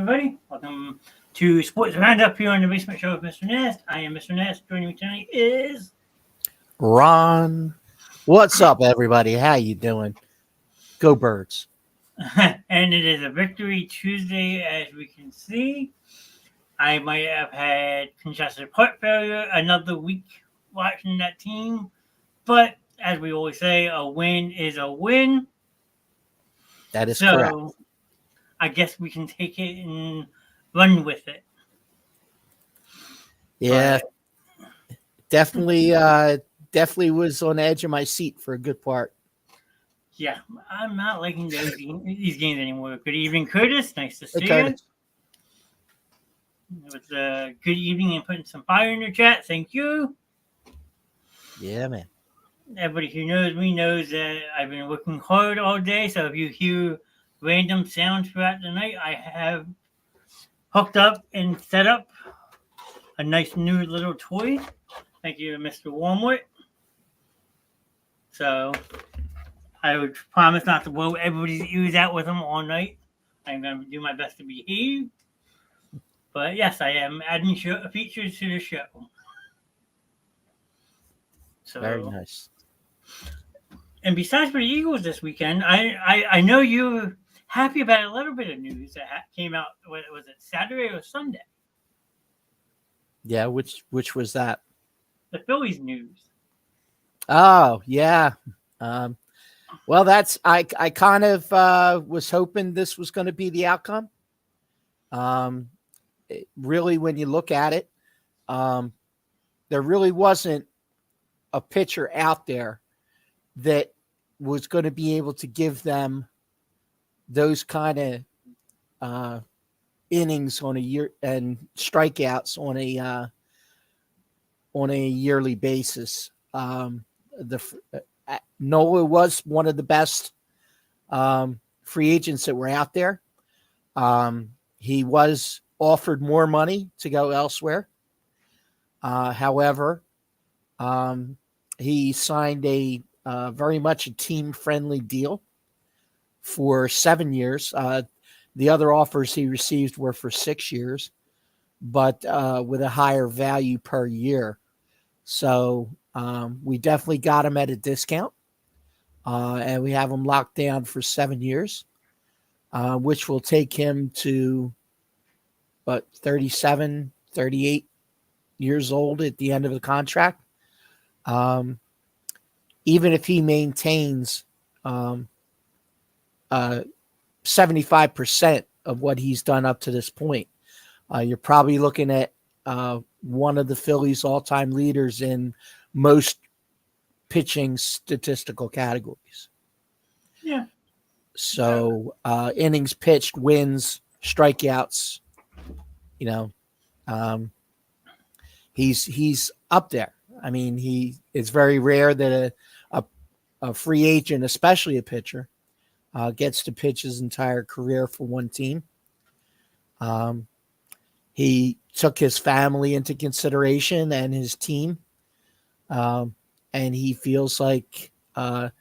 everybody. Welcome to Sports Roundup here on the Basement Show with Mr. Knast. I am Mr. Knast. Joining me tonight is Ron. What's up, everybody? How you doing? Go Birds. and it is a victory Tuesday, as we can see. I might have had congestive heart failure another week watching that team, but as we always say, a win is a win. That is correct. I guess we can take it and run with it. Yeah, definitely was on the edge of my seat for a good part. Yeah, I'm not liking these games anymore. Good evening, Curtis. Nice to see you. Curtis. It was a good evening and putting some fire in your chat. Thank you. Yeah, man. Everybody who knows me knows that I've been working hard all day. So if you hear random sounds throughout the night, I have hooked up and set up a nice new little toy. Thank you, Mr. Walmart. So I would promise not to blow everybody's ears out with them all night. I'm going to do my best to behave. But yes, I am adding features to the show. So, very nice. And besides for the Eagles this weekend, I know you're happy about a little bit of news that came out. Was it Saturday or Sunday? Yeah, which was that? The Phillies news. Oh yeah. Well, that's I kind of was hoping this was going to be the outcome. Really, when you look at it, there really wasn't a pitcher out there that was going to be able to give them those kind of innings on a year and strikeouts on a yearly basis. Nola was one of the best free agents that were out there. He was offered more money to go elsewhere. However, he signed a very much a team-friendly deal for 7 years. The other offers he received were for 6 years, but with a higher value per year. So we definitely got him at a discount, and we have him locked down for 7 years, which will take him to 37, 38 years old at the end of the contract. Even if he maintains 75% of what he's done up to this point, you're probably looking at one of the Phillies' all-time leaders in most pitching statistical categories. Yeah. So innings pitched, wins, strikeouts, he's up there. I mean, it's very rare that a free agent, especially a pitcher, gets to pitch his entire career for one team. He took his family into consideration and his team, and he feels like the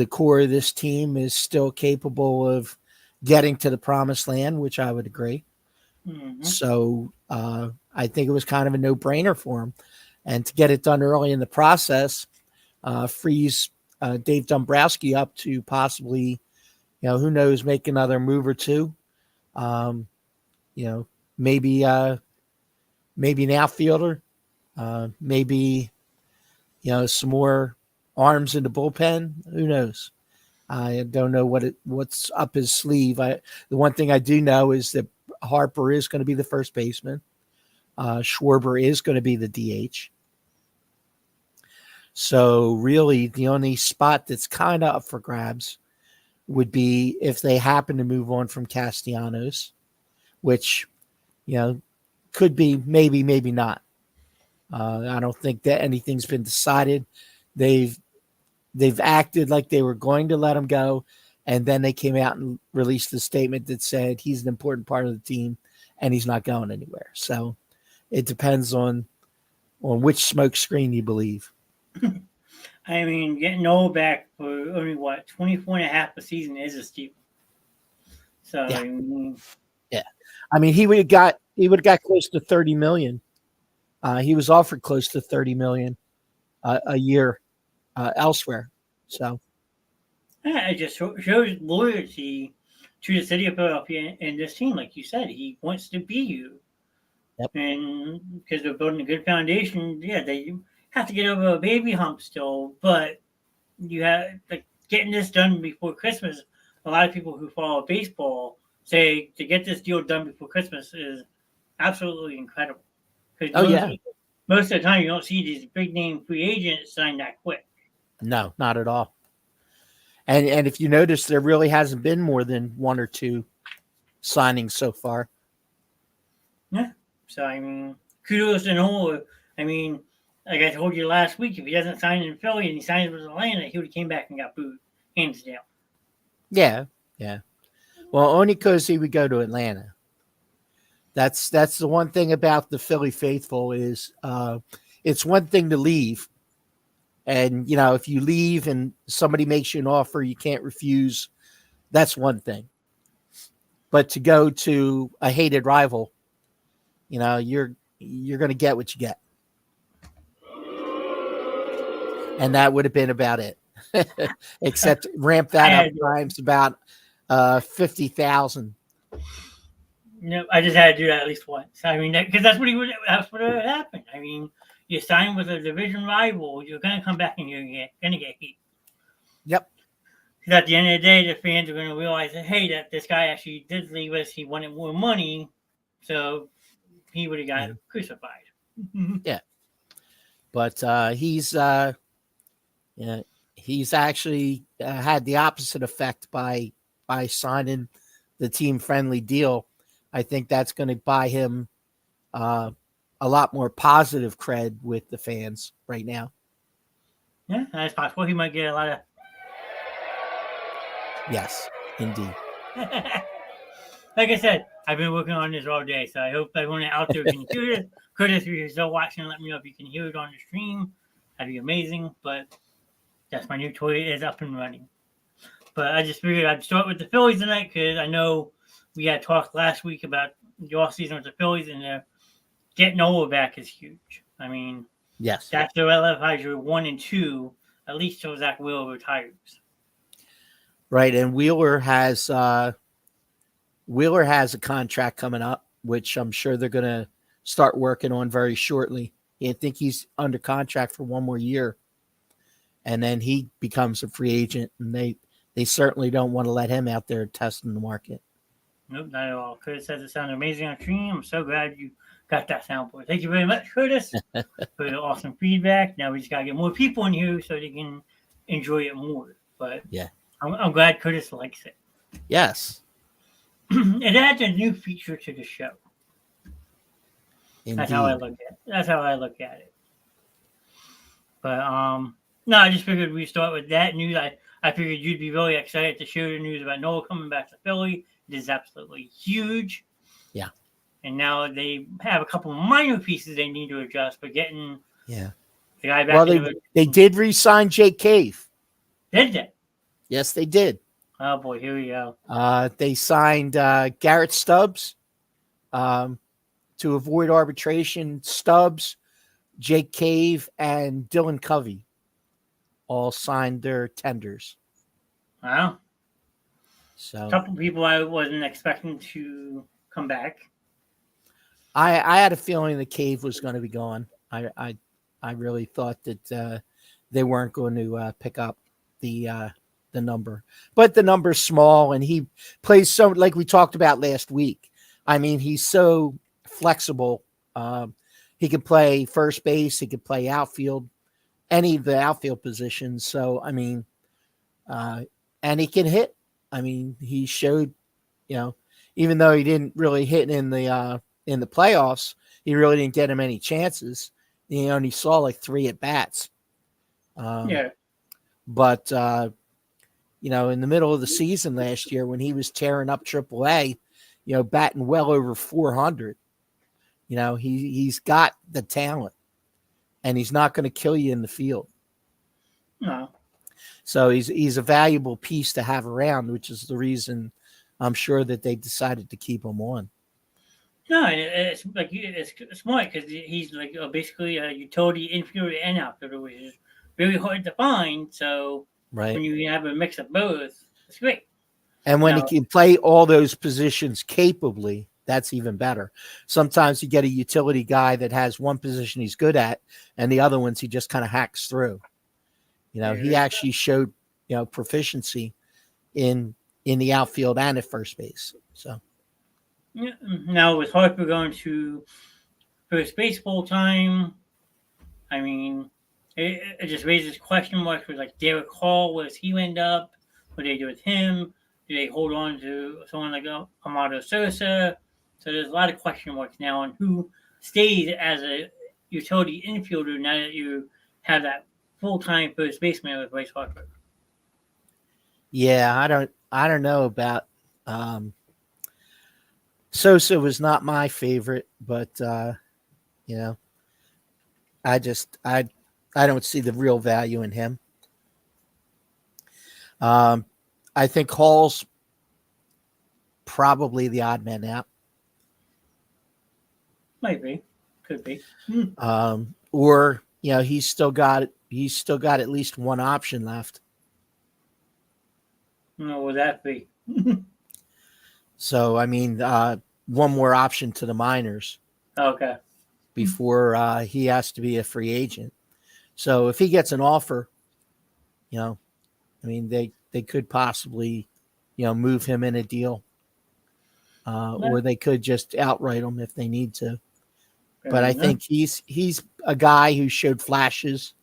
core of this team is still capable of getting to the promised land, which I would agree. Mm-hmm. So I think it was kind of a no-brainer for him. And to get it done early in the process frees Dave Dombrowski up to possibly, who knows, make another move or two. Maybe an outfielder, maybe, some more arms in the bullpen. Who knows? I don't know what's up his sleeve. The one thing I do know is that Harper is going to be the first baseman. Schwarber is going to be the DH. So really the only spot that's kind of up for grabs would be if they happen to move on from Castellanos, which, could be maybe not. I don't think that anything's been decided. They've acted like they were going to let him go, and then they came out and released a statement that said he's an important part of the team and he's not going anywhere. So it depends on which smoke screen you believe. I mean, getting Noel back for only 24 and a half a season is a steal. So yeah. I mean, he would have got close to 30 million. He was offered close to 30 million a year elsewhere. So Yeah, it just shows loyalty to the city of Philadelphia and this team. Like you said, he wants to be you. yep. And because they're building a good foundation, yeah, they have to get over a baby hump still, but you have like getting this done before Christmas. A lot of people who follow baseball say to get this deal done before Christmas is absolutely incredible. Because Oh yeah. most of the time you don't see these big name free agents sign that quick. No, not at all. And if you notice, there really hasn't been more than one or two signings so far. Yeah. So I mean, kudos to Nola. I mean, like I told you last week, if he doesn't sign in Philly and he signs with Atlanta, he would have came back and got booed, hands down. Yeah, yeah. Well, only because he would go to Atlanta. That's the one thing about the Philly faithful is it's one thing to leave, and if you leave and somebody makes you an offer you can't refuse, that's one thing. But to go to a hated rival, you're going to get what you get, and that would have been about it. Except ramp that up times about 50,000. No, I just had to do that at least once. I mean, because that's what that's what would happen. I mean, you sign with a division rival, you're going to come back and you're going to get heat. Yep. Because at the end of the day, the fans are going to realize that, hey, that this guy actually did leave us. He wanted more money, so he would have got crucified. Yeah. But he's actually had the opposite effect by signing the team friendly deal. I think that's going to buy him a lot more positive cred with the fans right now. Yeah, that's possible. He might get a lot of. Yes, indeed. Like I said, I've been working on this all day, so I hope everyone out there can hear it. Curtis, if you're still watching, let me know if you can hear it on the stream. That'd be amazing. But that's my new toy is up and running. But I just figured I'd start with the Phillies tonight because I know we had talked last week about the off season with the Phillies, and getting Nola back is huge. I mean, yes, that's the LFIs 1 and 2, at least till Zach Wheeler retires. Right, and Wheeler has a contract coming up, which I'm sure they're going to start working on very shortly. I think he's under contract for one more year, and then he becomes a free agent, and they certainly don't want to let him out there testing the market. Nope, not at all. Curtis says it sounded amazing on stream. I'm so glad you got that soundboard. Thank you very much, Curtis, for the awesome feedback. Now we just got to get more people in here so they can enjoy it more. But yeah, I'm glad Curtis likes it. Yes. It adds a new feature to the show. Indeed. That's how I look at it. But no, I just figured we'd start with that news. I figured you'd be really excited to share the news about Nola coming back to Philly. It is absolutely huge. Yeah. And now they have a couple minor pieces they need to adjust, but getting the guy back. Well, they did re-sign Jake Cave. Did they? Yes, they did. Oh boy, here we go. They signed Garrett Stubbs to avoid arbitration. Stubbs, Jake Cave, and Dylan Covey all signed their tenders. Wow. So a couple people I wasn't expecting to come back. I had a feeling the Cave was going to be gone. I really thought that they weren't going to pick up the number, but the number's small, and he plays so, like we talked about last week. I mean, he's so flexible. He can play first base. He can play outfield, any of the outfield positions. So, I mean, and he can hit. I mean, he showed, even though he didn't really hit in the playoffs, he really didn't get him any chances. He only saw like 3 at bats. But in the middle of the season last year when he was tearing up AAA, batting well over 400, he's got the talent, and he's not going to kill you in the field. No. So he's a valuable piece to have around, which is the reason I'm sure that they decided to keep him on. No, it's like it's smart because he's like basically a utility infielder and outfielder, which is really hard to find. So Right. when you have a mix of both, it's great. And when he Now, can play all those positions capably, that's even better. Sometimes you get a utility guy that has one position he's good at, and the other ones he just kind of hacks through. He there actually showed, proficiency in the outfield and at first base. So yeah, now with Harper going to first base full time, I mean, it just raises question marks with like Derek Hall. Where does he end up? What do they do with him? Do they hold on to someone like Amado Sosa? So there's a lot of question marks now on who stays as a utility infielder now that you have that full time first baseman with Bryce Harper. yeah, I don't know about Sosa was not my favorite, but you know, I just I don't see the real value in him. Um, I think Hall's probably the odd man out. Might be, could be. Or he's still got at least one option left. What would that be? So I mean, one more option to the minors Okay. before he has to be a free agent. So if he gets an offer, you know, I mean they could possibly, move him in a deal, or they could just outright him if they need to. But I think he's a guy who showed flashes,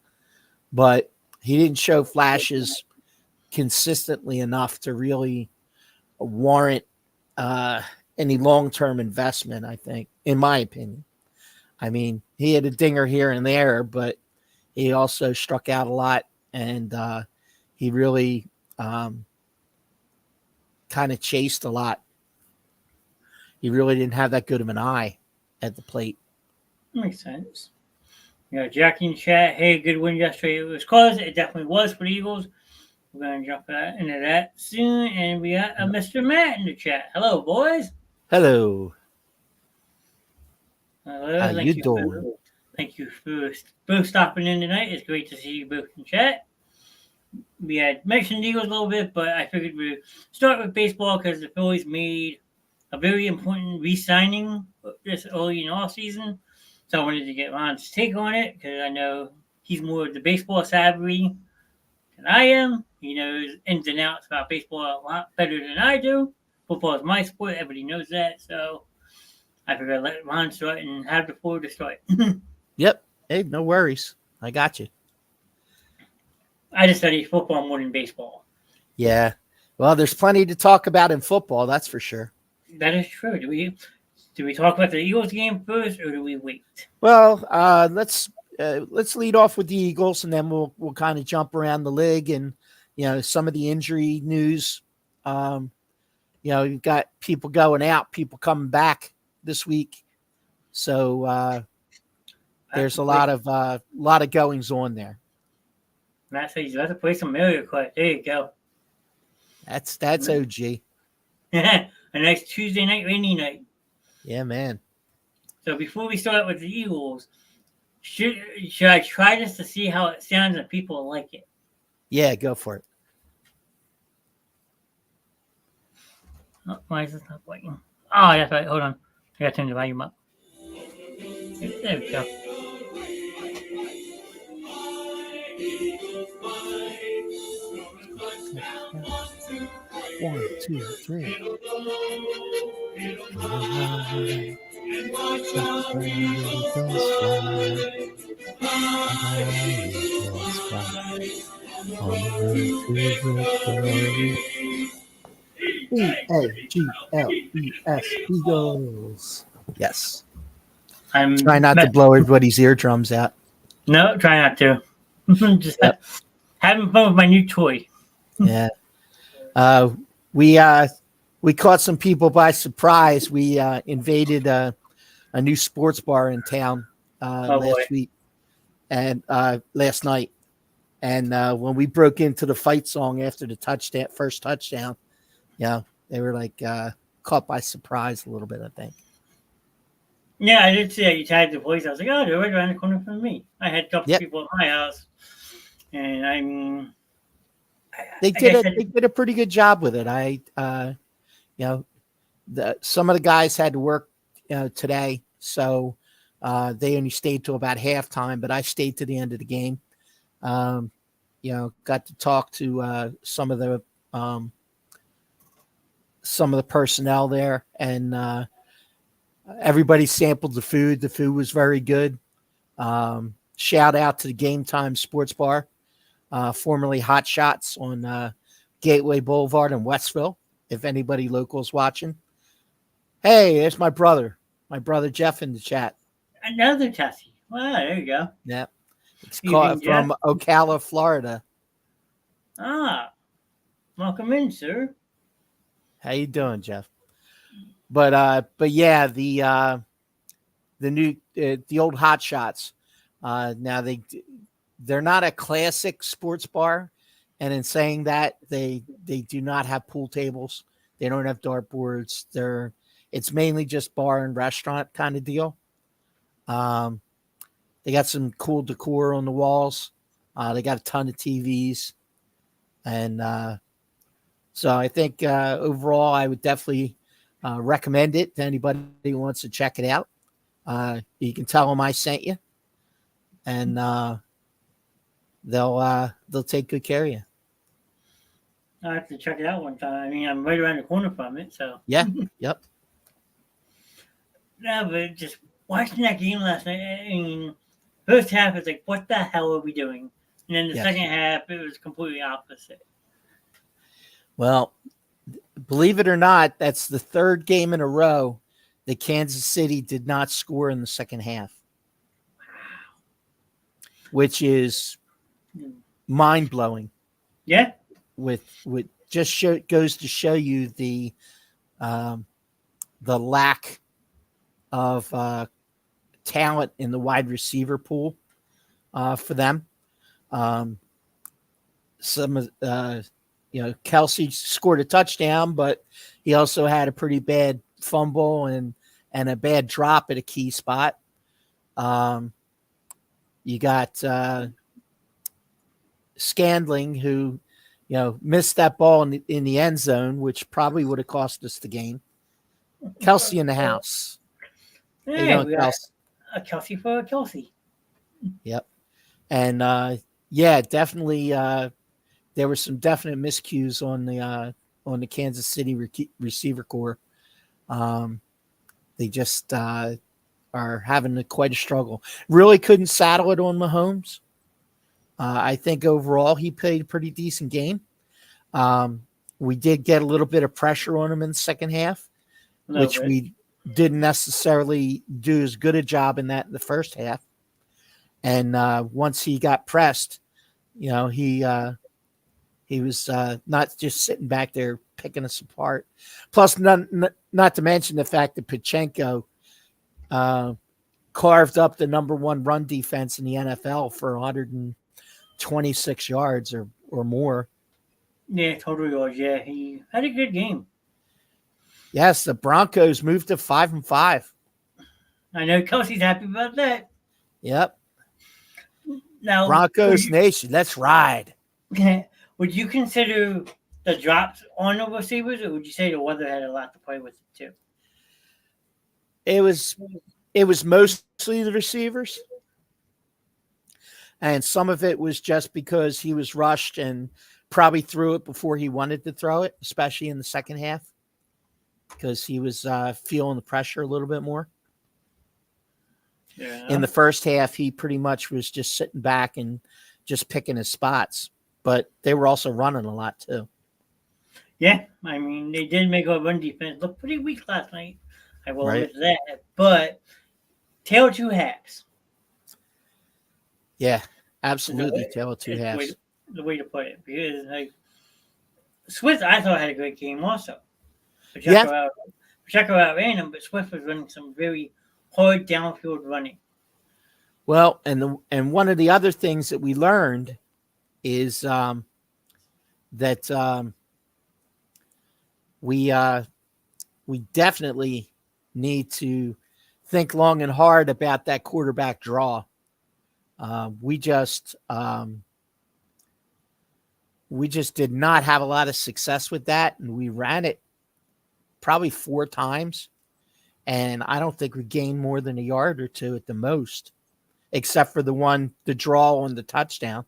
but he didn't show flashes consistently enough to really warrant any long-term investment. I think, in my opinion. I mean, he had a dinger here and there, but he also struck out a lot, and he really kind of chased a lot. He really didn't have that good of an eye at the plate. Makes sense. Jackie in chat. Hey, good win yesterday. It was close. It definitely was for the Eagles. We're going to jump into that soon. And we got Mr. Matt in the chat. Hello, boys. Hello, Hello. how you doing? Thank you for both stopping in tonight. It's great to see you both in chat. We had mentioned the Eagles a little bit, but I figured we'd start with baseball because the Phillies made a very important re-signing this early in off season. So I wanted to get Ron's take on it because I know he's more of the baseball savvy than I am. He knows ins and outs about baseball a lot better than I do. Football is my sport. Everybody knows that. So I figured I'd let Ron start and have the floor to start. Yep. Hey, no worries. I got you. I just study football more than baseball. Yeah. Well, there's plenty to talk about in football, that's for sure. That is true. Do we talk about the Eagles game first, or do we wait? Well, let's lead off with the Eagles, and then we'll kind of jump around the league and some of the injury news. You've got people going out, people coming back this week, so there's a lot of goings on there. Matt says you have to play some Mario Kart. There you go. That's OG. A nice Tuesday night, rainy night. Yeah, man. So before we start with the Eagles, should I try this to see how it sounds and people like it? Yeah, go for it. Oh, why is this not working? Oh, that's right. Hold on. I got to turn the volume up. There we go. 1, 2, 3. EAGLES, Eagles. Yes. I'm Try not to blow everybody's eardrums out. No, try not to. Just having fun with my new toy. Yeah. We caught some people by surprise. We invaded a new sports bar in town last week and last night. And when we broke into the fight song after the first touchdown, they were like caught by surprise a little bit, I think. Yeah, I did see that you tagged the police. I was like, oh, they're right around the corner from me. I had a couple Yep. people at my house, and I mean, They like I did it. They said, did a pretty good job with it. You know, some of the guys had to work today, so they only stayed till about halftime. But I stayed to the end of the game. Um, got to talk to um, some of the personnel there, and everybody sampled the food. The food was very good. Shout out to the Game Time Sports Bar, formerly Hot Shots on Gateway Boulevard in Westville. If anybody local is watching, hey, there's my brother Jeff in the chat. another Tessie. Wow, there you go. Yeah, it's Evening, called Jeff. from Ocala, Florida. Ah, welcome in, sir. How you doing, Jeff? But yeah, the new the old Hot Shots. Now they're not a classic sports bar, and in saying that, they do not have pool tables. They don't have dartboards. It's mainly just bar and restaurant kind of deal. Um, they got some cool decor on the walls. They got a ton of TVs, and so I think overall, I would definitely recommend it to anybody who wants to check it out. You can tell them I sent you, and they'll take good care of you. I have to check it out one time. I mean, I'm right around the corner from it, so. Yeah. Yep. No, but just watching that game last night. I mean, first half was like, what the hell are we doing? And then the Yes. second half, it was completely opposite. Well, believe it or not, that's the third game in a row that Kansas City did not score in the second half, which is mind blowing. Yeah. With just goes to show you the lack of talent in the wide receiver pool for them. Kelsey scored a touchdown, but he also had a pretty bad fumble and a bad drop at a key spot. You got Scandling, who missed that ball in the end zone, which probably would have cost us the game. Kelsey in the house. Yeah, we got a Kelsey for a Kelsey. Yep. And definitely there were some definite miscues on the Kansas City receiver core. They just are having quite a struggle. Really couldn't saddle it on Mahomes. I think overall he played a pretty decent game. We did get a little bit of pressure on him in the second half, which we didn't necessarily do as good a job in the first half. And once he got pressed, he was not just sitting back there picking us apart. Plus, not to mention the fact that Pachenko carved up the number one run defense in the NFL for 126 yards or more. Yeah, total yards. Yeah, he had a good game. Yes, the Broncos moved to 5-5. I know Kelsey's happy about that. Yep. Now, Broncos Nation, let's ride. Would you consider the drops on the receivers, or would you say the weather had a lot to play with it too? It was mostly the receivers, and some of it was just because he was rushed and probably threw it before he wanted to throw it, especially in the second half, because he was feeling the pressure a little bit more. Yeah. In the first half, he pretty much was just sitting back and just picking his spots, but they were also running a lot too. Yeah, I mean, they did make our run defense look pretty weak last night. I will Right. admit that, but tail two halves. Yeah, absolutely. Tail of two halves. The way to put it, because like Swift, I thought had a great game also. Pacheco outran him, but Swift was running some very hard downfield running. Well, and one of the other things that we learned is that we definitely need to think long and hard about that quarterback draw. We just did not have a lot of success with that, and we ran it probably 4 times, and I don't think we gained more than a yard or two at the most, except for the draw on the touchdown.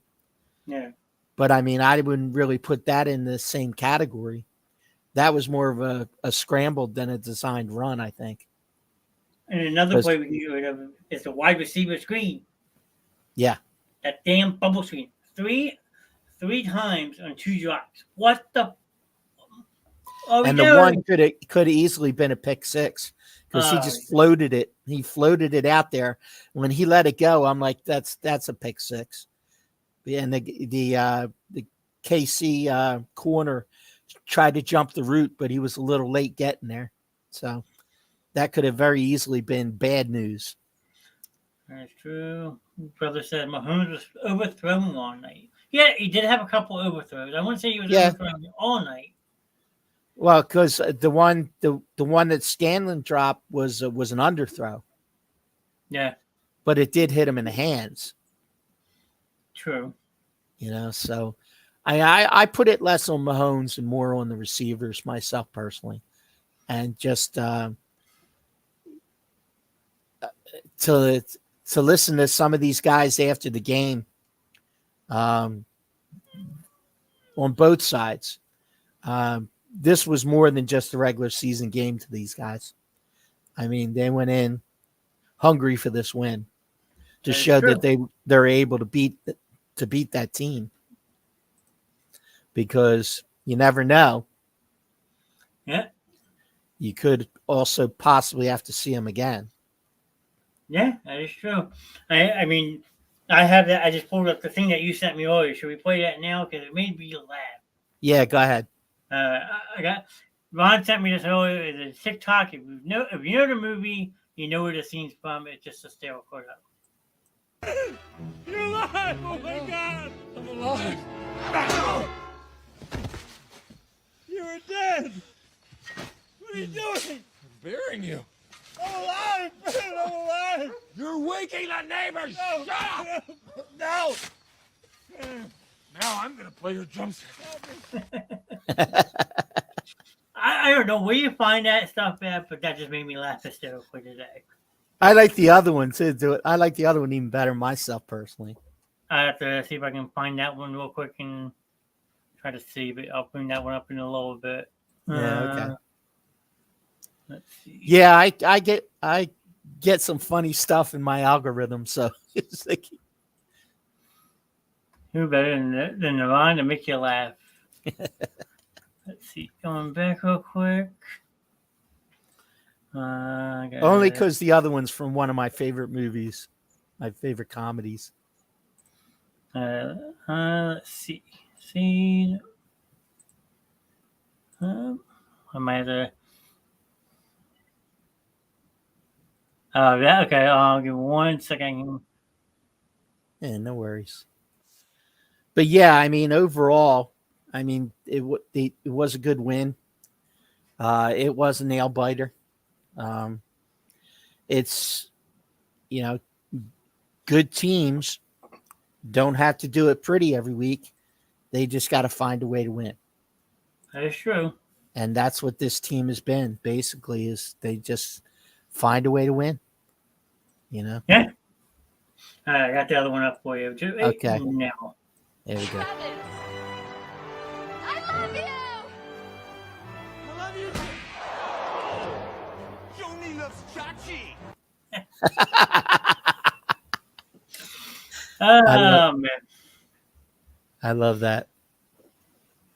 Yeah. But I mean, I wouldn't really put that in the same category. That was more of a scrambled than a designed run, I think. And another play we can get rid of is the wide receiver screen. Yeah. That damn bubble screen. Three times on 2 drops. What the? And the one could have easily been a pick six because he just floated it. He floated it out there. When he let it go, I'm like, that's a pick six. And the KC corner tried to jump the route, but he was a little late getting there. So that could have very easily been bad news. That's true. Brother said Mahomes was overthrown all night. Yeah, he did have a couple overthrows. I wouldn't say he was overthrown all night. Well, because the one that Scanlon dropped was an underthrow. Yeah, but it did hit him in the hands. True. So I put it less on Mahomes and more on the receivers myself personally, and just to listen to some of these guys after the game, on both sides. This was more than just a regular season game to these guys. I mean, they went in hungry for this win to show that they're able to beat that team, because you never know. Yeah. You could also possibly have to see them again. Yeah, that is true. I mean, I have that. I just pulled up the thing that you sent me earlier. Should we play that now? Because it made me laugh. Yeah, go ahead. Ron sent me this earlier. It's a TikTok. If you know the movie, you know where the scene's from. It's just a stereo photo. You're alive! Oh my God! I'm alive! You're dead! What are you doing? I'm burying you. I'm alive! I'm alive! You're waking the neighbors! No! Shut up! No! Now I'm gonna play your drum set. I don't know where you find that stuff at, but that just made me laugh hysterically today. I like the other one too. I like the other one even better myself personally. I have to see if I can find that one real quick and try to see, but I'll bring that one up in a little bit. Yeah, okay. Let's see. Yeah, I get some funny stuff in my algorithm, so it's like, who better than the line to make you laugh? Let's see. Going back real quick. only because the other one's from one of my favorite movies, my favorite comedies. Let's see. I might have to. Yeah, okay. I'll give 1 second. Yeah, no worries. But yeah, I mean, overall, I mean, it was a good win. It was a nail biter. It's, good teams don't have to do it pretty every week. They just got to find a way to win. That is true. And that's what this team has been, basically, is they just find a way to win. Yeah. I got the other one up for you. Okay. Now. There we go. I love you! I love you. Joni loves Chachi. Man. I love that.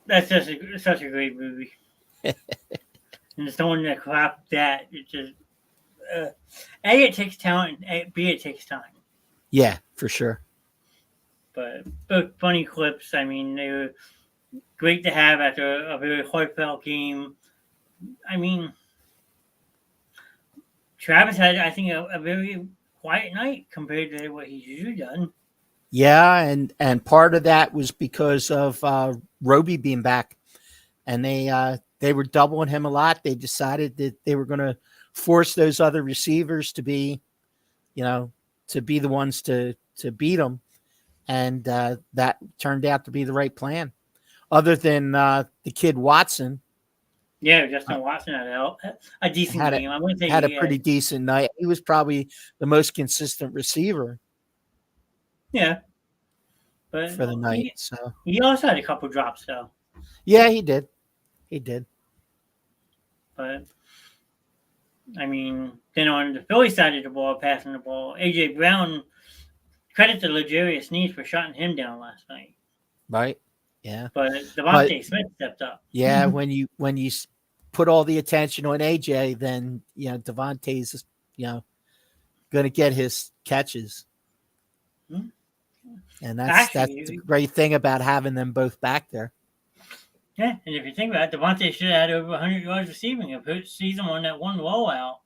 That's such a great movie. And it's the one that clapped that. It just A, it takes talent, and B, it takes time. Yeah, for sure. But both funny clips. I mean, they were great to have after a very heartfelt game. I mean, Travis had, I think, a very quiet night compared to what he's usually done. Yeah, and part of that was because of Roby being back, and they were doubling him a lot. They decided that they were going to force those other receivers to be, to be the ones to beat them. And that turned out to be the right plan. Other than the kid Watson. Yeah, Justin Watson had a decent game. I wouldn't say had a pretty decent night. He was probably the most consistent receiver. Yeah. But for the night. He also had a couple drops, though. Yeah, he did. He did. But, I mean, then on the Philly side of the ball, passing the ball, A.J. Brown, credit to L'Jarius Sneed for shutting him down last night. Right. Yeah. But Devontae Smith stepped up. Yeah, when you put all the attention on AJ, then Devontae's going to get his catches. Mm-hmm. And that's the great thing about having them both back there. Yeah, and if you think about it, Devontae should have had over 100 yards receiving if he sees him on that one rollout.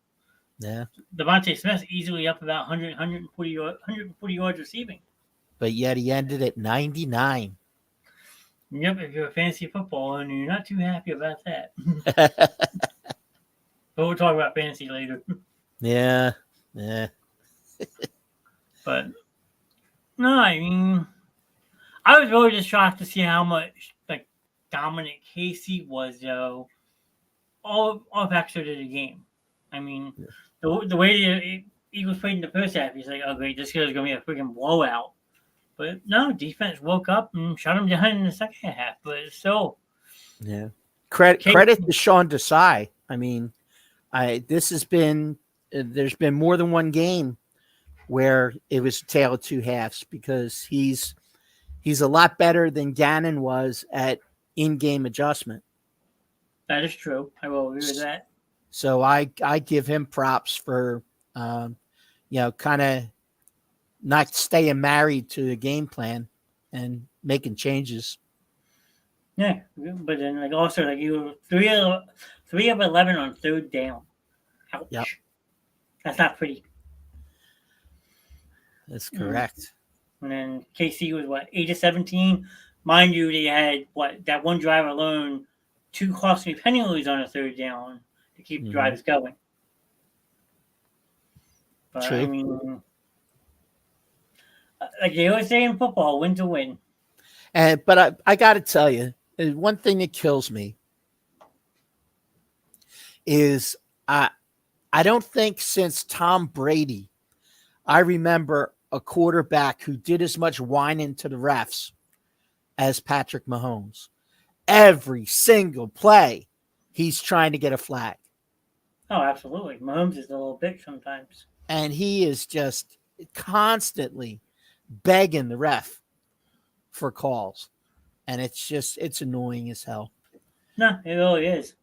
Yeah. Devontae Smith's easily up about 140 yards receiving. But yet he ended at 99. Yep, if you're a fantasy football and you're not too happy about that. But we'll talk about fantasy later. Yeah. Yeah. But no, I mean, I was really just shocked to see how much dominant Casey was, though. All factors of the game. I mean, the way the Eagles played in the first half, he's like, oh great, this is gonna be a freaking blowout. But no, defense woke up and shut him down in the second half. But still, yeah. Credit to Sean Desai. I mean, there's been more than one game where it was a tale of two halves because he's a lot better than Gannon was at in-game adjustment. That is true. I will agree with that. So I give him props for kind of not staying married to the game plan and making changes. Yeah, but then also you were 3 of 11 on third down. Ouch. Yep. That's not pretty. That's correct. And then KC was 8 of 17. Mind you, they had that one drive alone, 2 costly penalties on a third down to keep drives going. But True. I mean, like they always say in football, win to win. But I got to tell you, one thing that kills me is I don't think since Tom Brady, I remember a quarterback who did as much whining to the refs as Patrick Mahomes. Every single play, he's trying to get a flag. Oh, absolutely. Mahomes is a little bitch sometimes. And he is just constantly begging the ref for calls. And it's annoying as hell. No, it really is.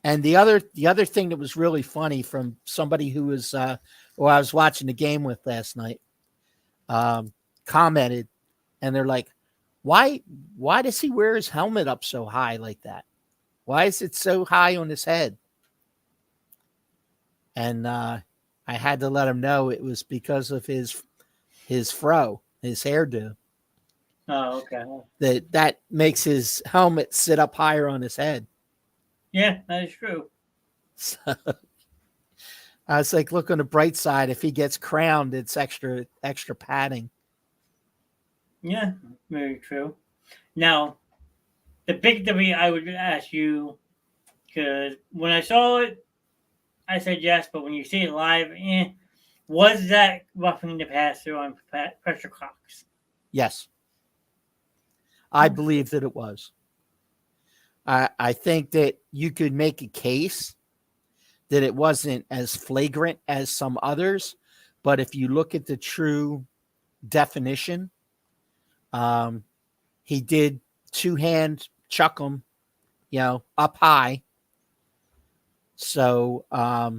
And the other thing that was really funny from somebody who was I was watching the game with last night, commented, and they're like, why does he wear his helmet up so high like that? Why is it so high on his head? And I had to let him know it was because of his fro, his hairdo. Oh, okay. That makes his helmet sit up higher on his head. Yeah, that is true. So I was like, look on the bright side. If he gets crowned, it's extra padding. Yeah, very true. Now, the big debate I would ask you, because when I saw it, I said yes, but when you see it live, was that roughing the passer on pressure clocks? Yes. I believe that it was. I think that you could make a case that it wasn't as flagrant as some others, but if you look at the true definition, he did 2-hand chuck him, up high. So I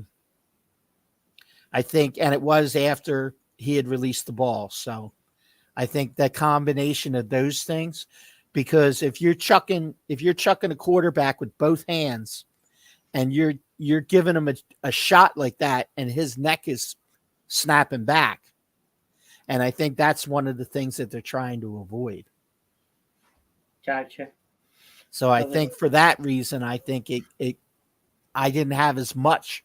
think, and it was after he had released the ball. So I think that combination of those things, because if you're chucking a quarterback with both hands and you're giving him a shot like that and his neck is snapping back. And I think that's one of the things that they're trying to avoid. Gotcha. So I think for that reason, I think I didn't have as much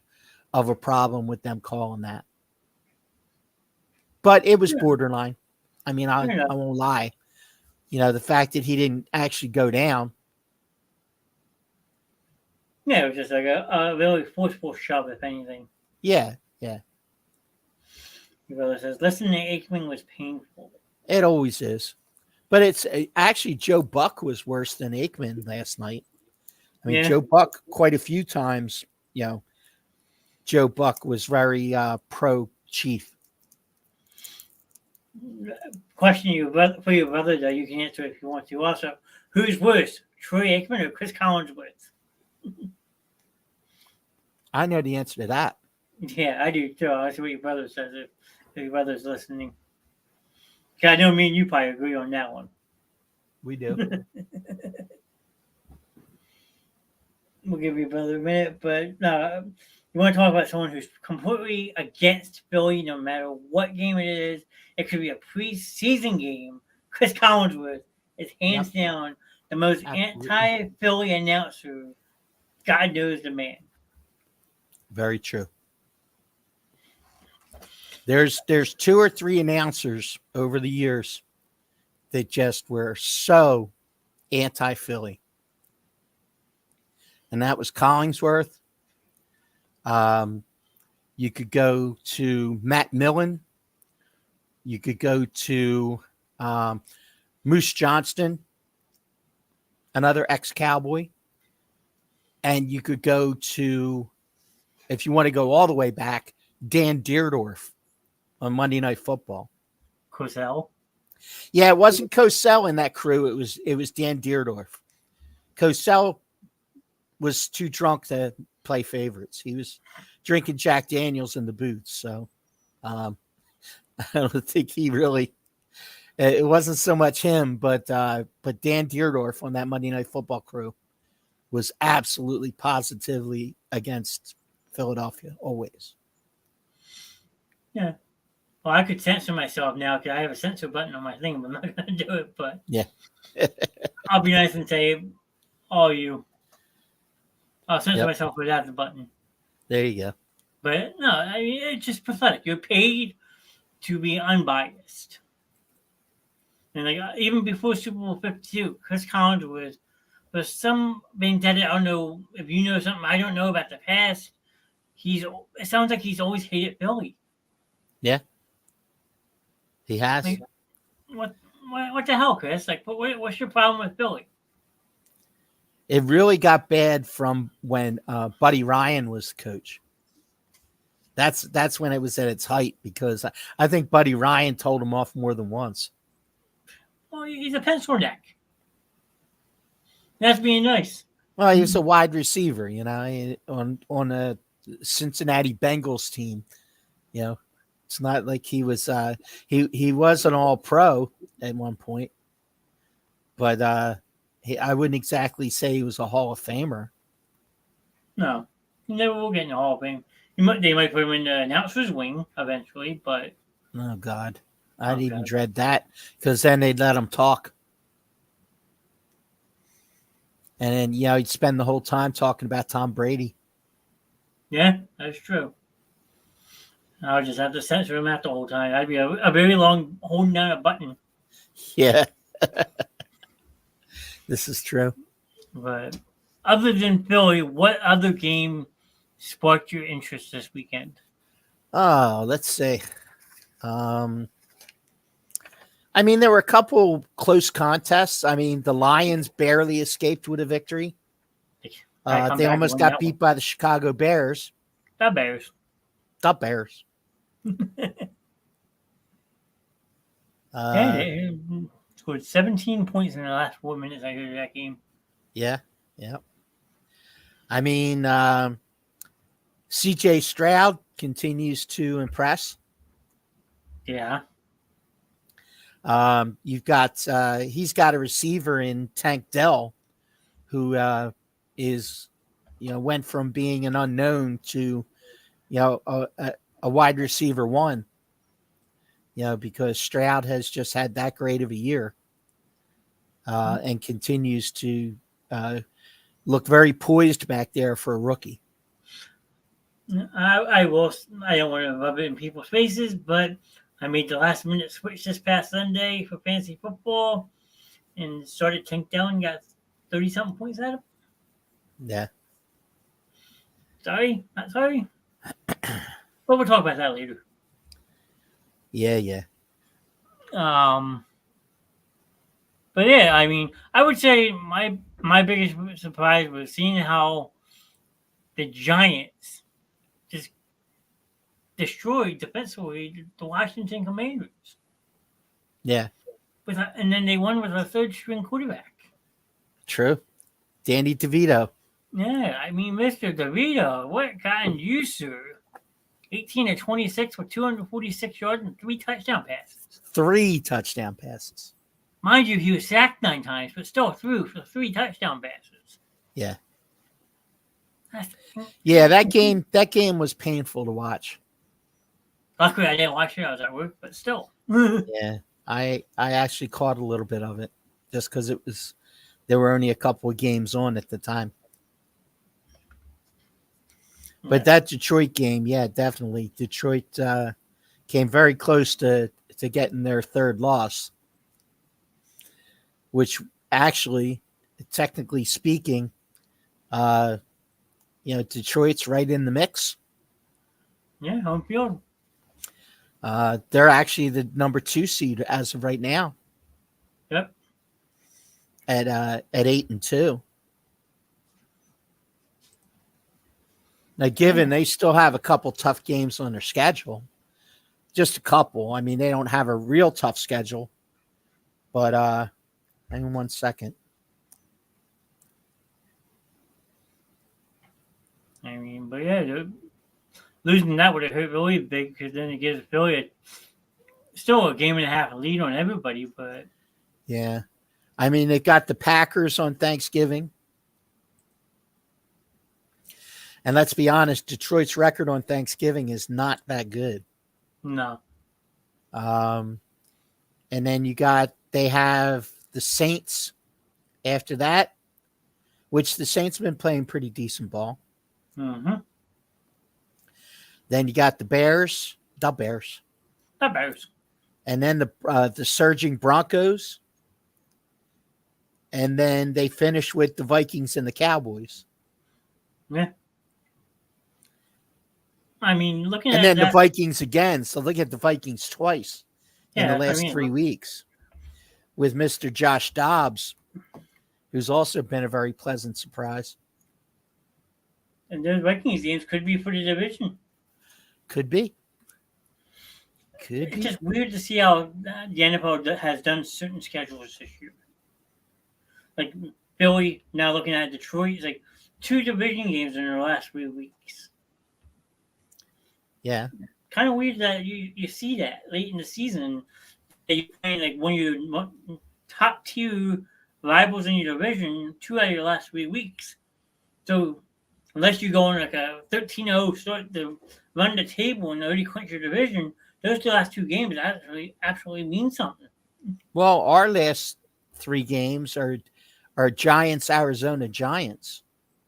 of a problem with them calling that. But it was Yeah. borderline. I mean, I Yeah. won't lie. The fact that he didn't actually go down. Yeah, it was just like a really forceful shove, if anything. Yeah, yeah. Your brother says, listening to Aikman was painful. It always is. But it's actually Joe Buck was worse than Aikman last night. I mean, Yeah. Joe Buck quite a few times, Joe Buck was very pro Chief. Question for your brother, though, you can answer if you want to. Also, who's worse, Troy Aikman or Chris Collinsworth? I know the answer to that. Yeah, I do too. I'll see what your brother says if your brother's listening. 'Cause I know me and you probably agree on that one. We do. We'll give your brother a minute, but no, you want to talk about someone who's completely against Philly no matter what game it is. It could be a preseason game. Chris Collinsworth is hands down the most Absolutely. anti-Philly announcer. God knows the man. Very true. There's 2 or 3 announcers over the years that just were so anti-Philly. And that was Collingsworth. You could go to Matt Millen. You could go to Moose Johnston, another ex-Cowboy. And you could go to, if you want to go all the way back, Dan Deerdorf on Monday Night Football. Cosell. Yeah, it wasn't Cosell in that crew. It was Dan Deerdorf. Cosell was too drunk to play favorites. He was drinking Jack Daniels in the booth. So I don't think he really. It wasn't so much him, but Dan Deerdorf on that Monday Night Football crew was absolutely positively against Philadelphia always. Yeah. Well, I could censor myself now because I have a censor button on my thing, but I'm not going to do it. But yeah, I'll be nice and say, all you. I'll censor Yep. myself without the button. There you go. But no, I mean, it's just pathetic. You're paid to be unbiased. And like even before Super Bowl 52, Chris Collinsworth was some vendetta. I don't know if you know something I don't know about the past. It sounds like he's always hated Philly. Yeah, he has. Like, what the hell, Chris? Like, what's your problem with Philly? It really got bad from when Buddy Ryan was the coach. That's when it was at its height because I think Buddy Ryan told him off more than once. Well, he's a pencil neck. That's being nice. Well, he was a wide receiver, on a Cincinnati Bengals team. It's not like he was he was an all-pro at one point, but I wouldn't exactly say he was a Hall of Famer. No, he never will get in the Hall of Fame. They might put him in the announcer's wing eventually, but Oh God, I'd even dread that because then they'd let him talk, and then he'd spend the whole time talking about Tom Brady. yeah, that's true. I would just have to censor him out the whole time. I'd be a very long holding down a button. Yeah, this is true. But other than Philly, what other game sparked your interest this weekend? Oh, let's see. I mean, there were a couple close contests. I mean, the Lions barely escaped with a victory. They almost got beat by the Chicago Bears. The Bears. The Bears. They scored 17 points in the last 4 minutes. I heard of that game. Yeah. I mean, C.J. Stroud continues to impress. Yeah. You've got he's got a receiver in Tank Dell, who is went from being an unknown to a wide receiver one. Because Stroud has just had that great of a year, and continues to look very poised back there for a rookie. I will. I don't want to rub it in people's faces, but I made the last minute switch this past Sunday for fantasy football and started Tank down and got 30 something points out of it. Yeah. Sorry, not sorry. But we'll talk about that later. Yeah. But yeah, I mean, I would say my biggest surprise was seeing how the Giants just destroyed defensively the Washington Commanders. Yeah. And then they won with a third string quarterback. True. Danny DeVito. Yeah, I mean, Mr. DeVito, what kind you, sir? 18 to 26 with 246 yards and 3 touchdown passes. 3 touchdown passes. Mind you, he was sacked 9 times, but still threw for 3 touchdown passes. Yeah. That's, Yeah, that game was painful to watch. luckily, I didn't watch it. I was at work, but still. Yeah. I actually caught a little bit of it just because there were only a couple of games on at the time. But that Detroit game, yeah, definitely. Detroit came very close to getting their third loss, which actually, technically speaking, Detroit's right in the mix. Yeah, home field. They're actually the number 2 seed as of right now. Yep. At 8-2. Now, given they still have a couple tough games on their schedule, just a couple. I mean, they don't have a real tough schedule. But hang on 1 second. I mean, but yeah, losing that would have hurt really big because then it gives Philly still a game and a half lead on everybody. But yeah, I mean, they got the Packers on Thanksgiving. And let's be honest, Detroit's record on Thanksgiving is not that good. No. And then they have the Saints after that, which the Saints have been playing pretty decent ball. Mm-hmm. Then you got the Bears. The Bears. And then the surging Broncos. And then they finish with the Vikings and the Cowboys. Yeah. I mean, looking and at then that, the Vikings again. So look at the Vikings twice in the last 3 weeks with Mr. Josh Dobbs, who's also been a very pleasant surprise. And those Vikings games could be for the division. Could be. It's just weird to see how the NFL has done certain schedules this year. Like Philly, now looking at Detroit, it's like 2 division games in their last 3 weeks. Yeah. Kind of weird that you see that late in the season that you're playing like one of your top 2 rivals in your division 2 out of your last 3 weeks. So unless you go on like a 13-0 start to run the table and already clinch your division, those last 2 games actually mean something. Well, our last 3 games are Giants, Arizona Giants.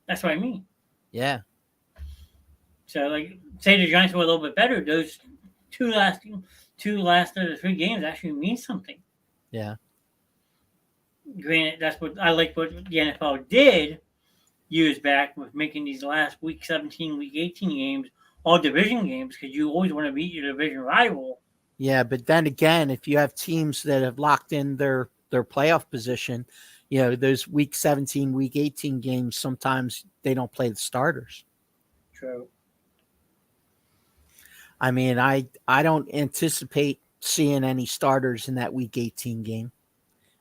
That's what I mean. Yeah. So, like, say the Giants were a little bit better, those two last of the 3 games actually mean something. Yeah. Granted, that's what I like what the NFL did years back with making these last week 17, week 18 games all division games because you always want to beat your division rival. Yeah, but then again, if you have teams that have locked in their playoff position, those week 17, week 18 games, sometimes they don't play the starters. True. I mean, I don't anticipate seeing any starters in that week 18 game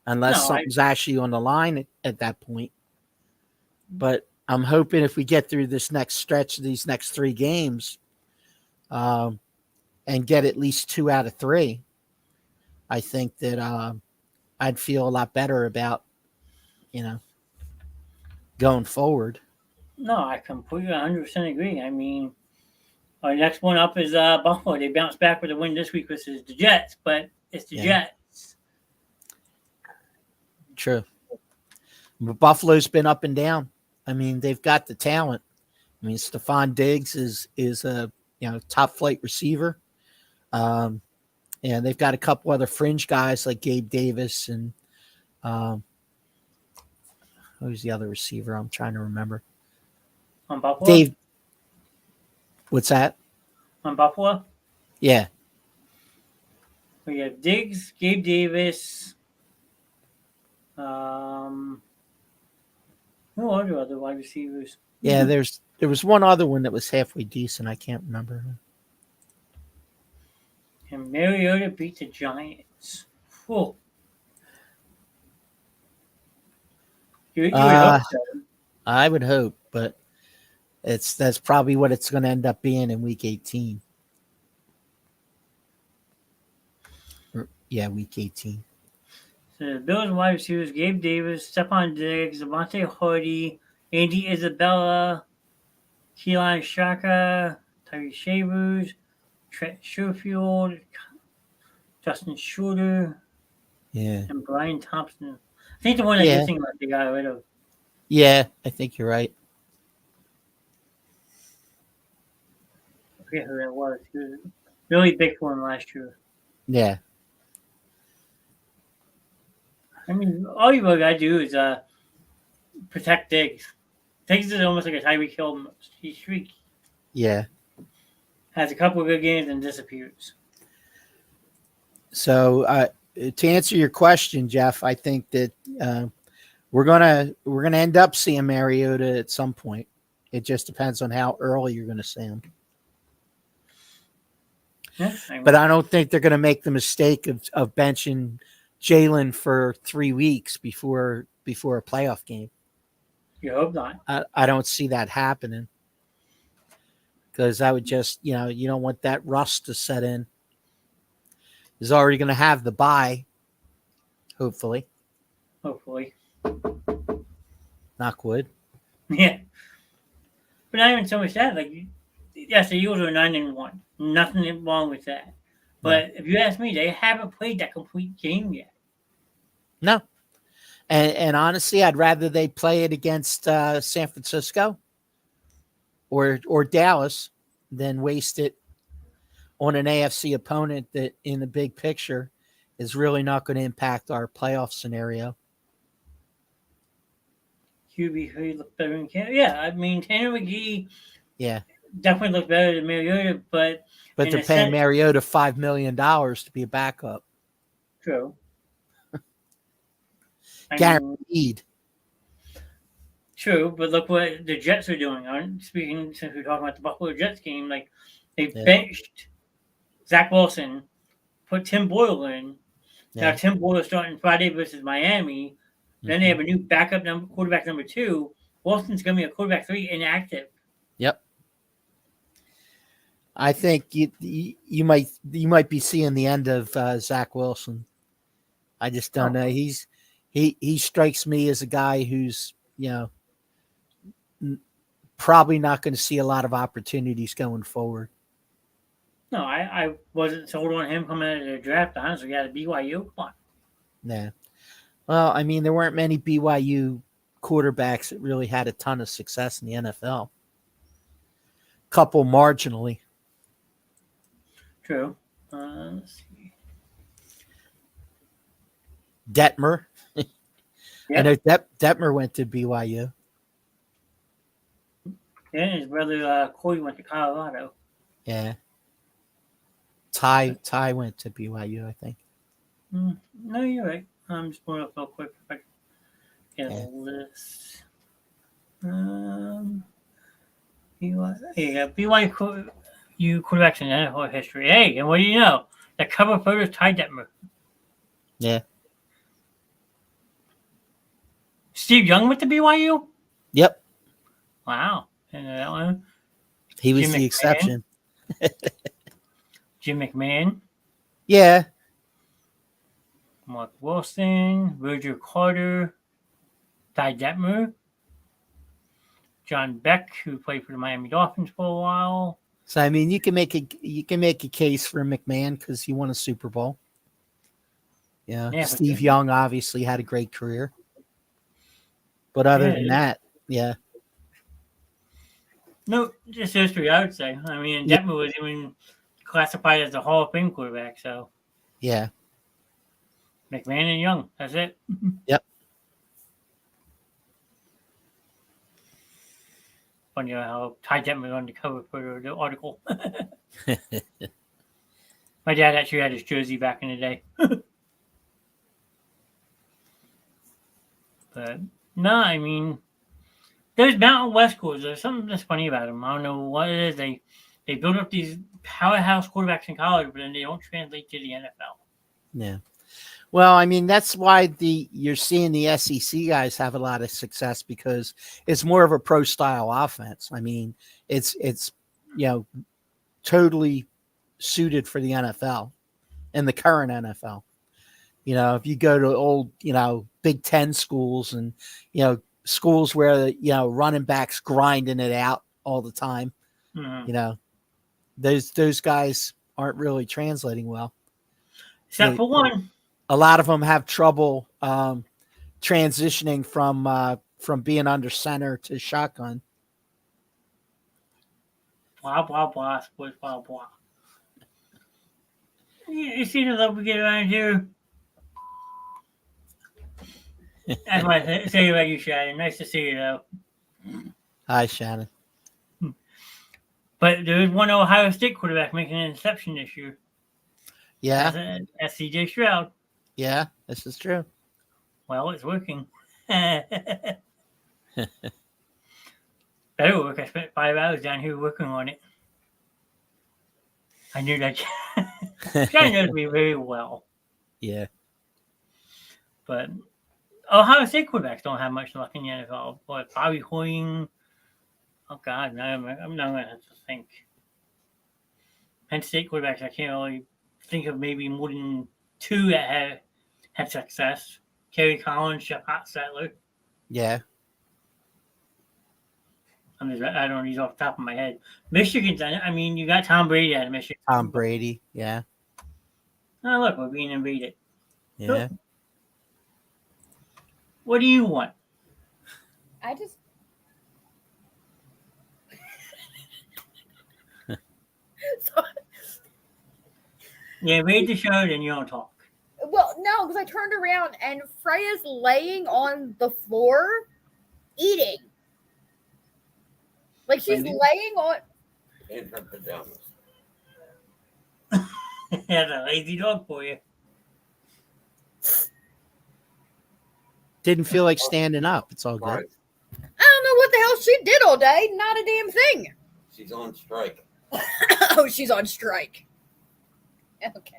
unless something's actually on the line at that point. But I'm hoping if we get through this next stretch of these next 3 games and get at least 2 out of 3, I think that I'd feel a lot better about, going forward. No, I completely 100% agree. I mean, our next one up is Buffalo. They bounced back with a win this week versus the Jets, but it's the Jets. True. But Buffalo's been up and down. I mean, they've got the talent. I mean, Stephon Diggs is a top flight receiver. And they've got a couple other fringe guys like Gabe Davis and who's the other receiver? I'm trying to remember. On Buffalo? Dave. What's that? On Buffalo? Yeah. We have Diggs, Gabe Davis. Who are the other wide receivers? Yeah, there was one other one that was halfway decent. I can't remember. And Mariota beat the Giants. Whew. You would hope so. I would hope, but that's probably what it's going to end up being in Week 18. Week 18. So the Bills wide receivers: Gabe Davis, Stephon Diggs, Devontae Hardy, Andy Isabella, Keelan Shaka, Tyree Shavers, Trent Sherfield, Justin Shorter, Yeah. and Brian Thompson. I think the one that you're thinking about they got rid of. Yeah, I think you're right. I forget who that was. He was really big for him last year. Yeah. I mean, all you really got to do is protect Diggs. Diggs is almost like a Tyreek Hill. He's streaky. Yeah. Has a couple of good games and disappears. So to answer your question, Jeff, I think that we're gonna end up seeing Mariota at some point. It just depends on how early you're going to see him. Yeah, but I don't think they're going to make the mistake of benching Jalen for 3 weeks before a playoff game. You hope not. I don't see that happening because I would just, you don't want that rust to set in. He's already going to have the bye, hopefully. Hopefully. Knock wood. Yeah. But not even so much that. Like, yes, the Eagles are 9-1. Nothing wrong with that. But if you ask me, they haven't played that complete game yet. No. And honestly, I'd rather they play it against San Francisco or Dallas than waste it on an AFC opponent that in the big picture is really not going to impact our playoff scenario. QB looked better than Canada. Yeah, I mean, Tanner McGee definitely looked better than Mariota, but they're paying Mariota $5 million to be a backup. True. Guaranteed. True, but look what the Jets are doing. Speaking, since we're talking about the Buffalo Jets game, like they benched Zach Wilson, put Tim Boyle in. Now Tim Boyle is starting Friday versus Miami. Then they have a new quarterback number 2. Wilson's going to be a quarterback 3 inactive. Yep. I think you might be seeing the end of Zach Wilson. I just don't know. He strikes me as a guy who's probably not going to see a lot of opportunities going forward. No, I wasn't sold on him coming out of the draft. Honestly, he had a BYU one. Yeah. Well, I mean, there weren't many BYU quarterbacks that really had a ton of success in the NFL. Couple marginally. True. Let's see. Detmer. Yep. I know Detmer went to BYU. Yeah, his brother Corey went to Colorado. Yeah. Ty went to BYU, I think. No, you're right. I'm just pulling up real quick if I can get a list. BYU quarterbacks in NFL history. Hey, and what do you know? The cover photo is Ty Detmer. Yeah. Steve Young went to BYU? Yep. Wow. And that one? He was the exception. Jim McMahon. Yeah. Mark Wilson, Roger Carter, Ty Detmer, John Beck, who played for the Miami Dolphins for a while. So I mean, you can make a case for McMahon because he won a Super Bowl. Yeah. Steve Young obviously had a great career, but other than that, yeah. No, just those three, I would say. I mean, Yeah. Detmer was even classified as a Hall of Fame quarterback, so Yeah. McMahon and Young, that's it. Yep. Funny how Ty Detmer on the cover for the article. My dad actually had his jersey back in the day. But no, I mean, those Mountain West schools, there's something that's funny about them. I don't know what it is. They build up these powerhouse quarterbacks in college, but then they don't translate to the NFL. Yeah. Well, I mean, that's why you're seeing the SEC guys have a lot of success because it's more of a pro style offense. I mean, it's totally suited for the NFL and the current NFL. If you go to old, Big Ten schools and, schools where, running backs grinding it out all the time, Mm-hmm. Those guys aren't really translating well. Except for one. A lot of them have trouble transitioning from being under center to shotgun. Blah, blah, blah, sports, blah, blah. You see the love we get around here? That's what I say about you, Shannon. Nice to see you, though. Hi, Shannon. But there is one Ohio State quarterback making an interception this year. Yeah. That's CJ Stroud. Yeah, this is true. Well, it's working. Better work. I spent 5 hours down here working on it. I knew that. Shannon knows me very well. Yeah. But Ohio State quarterbacks don't have much luck in the NFL. But Bobby Hoying. Oh, God. No, I'm not going to have to think. Penn State quarterbacks, I can't really think of maybe more than 2 that had success. Kerry Collins, Jeff Hostetler. Yeah. I don't know these off the top of my head. Michigan's, I mean, you got Tom Brady out of Michigan. Tom Brady. Yeah. Oh, look, we're being invaded. Yeah. What do you want? I just. You invade the show, then you don't talk. Well, no, because I turned around and Freya's laying on the floor eating. Like she's laying on. In her pajamas. That's a lazy dog for you. Didn't feel like standing up. It's all good. Right. I don't know what the hell she did all day. Not a damn thing. She's on strike. Oh, she's on strike. Okay.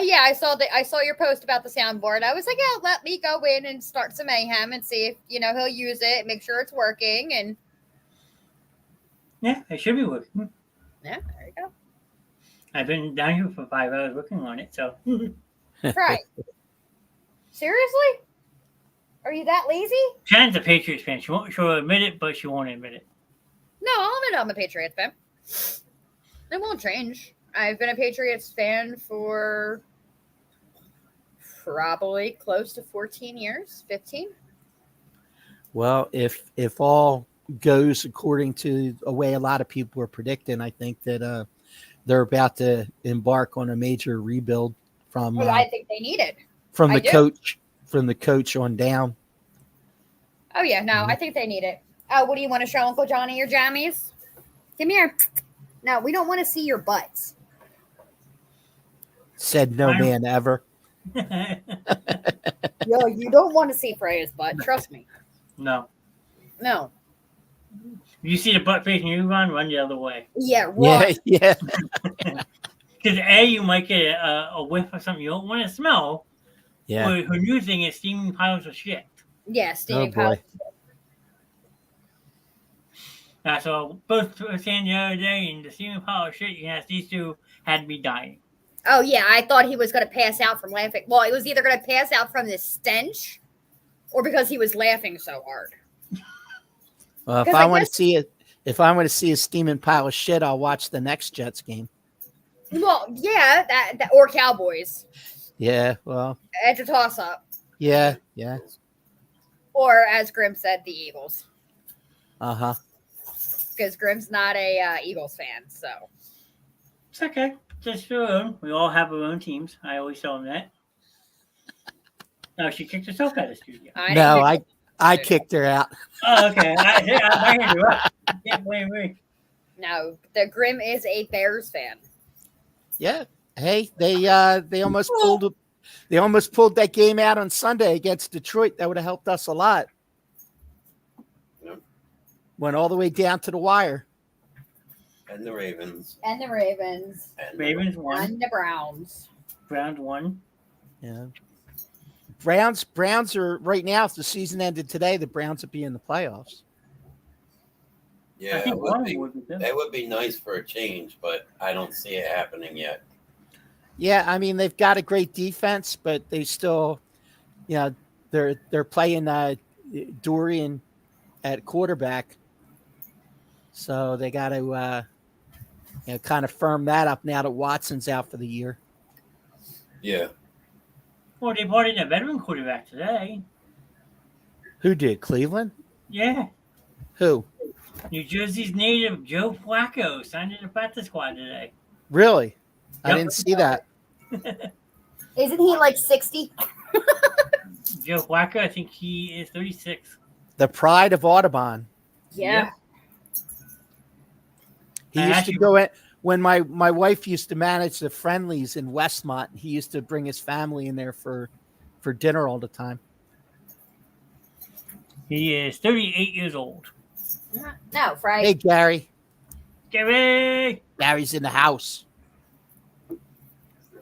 Yeah, I saw your post about the soundboard. I was like, yeah, let me go in and start some mayhem and see if he'll use it, make sure it's working, and Yeah, it should be working. yeah, there you go. I've been down here for 5 hours working on it, so. Right. Seriously? Are you that lazy? Shannon's a Patriots fan. She'll admit it, but she won't admit it. No, I'll admit I'm a Patriots fan. It won't change. I've been a Patriots fan for probably close to 14 years, 15. Well, if all goes according to a way a lot of people are predicting, I think that they're about to embark on a major rebuild from Well, I think they need it. from I the do. coach on down. Oh, yeah, no, I think they need it. Oh, what do you want to show Uncle Johnny your jammies? Come here. No, we don't want to see your butts. Said no man ever. Yo, you don't want to see Freya's butt. Trust me. No. No. You see the butt facing you, run the other way. Yeah, right. Yeah. Because A, you might get a whiff of something you don't want to smell. Yeah. Or her new thing is steaming piles of shit. Yeah, steaming Oh, pile. boy. So both were saying the other day, in the steaming pile of shit, yes, these two had to be dying. Oh, yeah, I thought he was going to pass out from laughing. Well, he was either going to pass out from the stench or because he was laughing so hard. Well, if 'Cause I I want to guess- see it, if I want to see a steaming pile of shit, I'll watch the next Jets game. Well, yeah, that or Cowboys. Yeah. Well. It's a toss-up. Yeah. Or, as Grim said, the Eagles. Uh huh. because Grim's not a Eagles fan. So It's okay. Just your own. We all have our own teams. I always tell them that. No, she kicked herself out of the studio. I No, didn't I kicked her out. Oh, okay. I heard you up. You can't blame me. No, the Grim is a Bears fan. Yeah. Hey, they almost pulled that game out on Sunday against Detroit. That would have helped us a lot. Yep. Went all the way down to the wire. And the Ravens. And the Ravens. And Ravens won. And the Browns. Browns won. Yeah. Browns are right now, if the season ended today, the Browns would be in the playoffs. Yeah, I think it one would be, would be good. that would be nice for a change, but I don't see it happening yet. Yeah, I mean they've got a great defense, but they still, they're playing Dorian at quarterback, so they got to kind of firm that up now that Watson's out for the year. Yeah. Well, they brought in a veteran quarterback today. Who did? Cleveland? Yeah. Who? New Jersey's native Joe Flacco signed to the practice squad today. Really? I Yep. didn't see that. Isn't he like 60? Joe Flacco, I think he is 36. The pride of Audubon. Yeah. He I used actually- to go in when my wife used to manage the friendlies in Westmont. He used to bring his family in there for dinner all the time. He is 38 years old. No, Friday. Hey, Gary. Gary! Gary's in the house.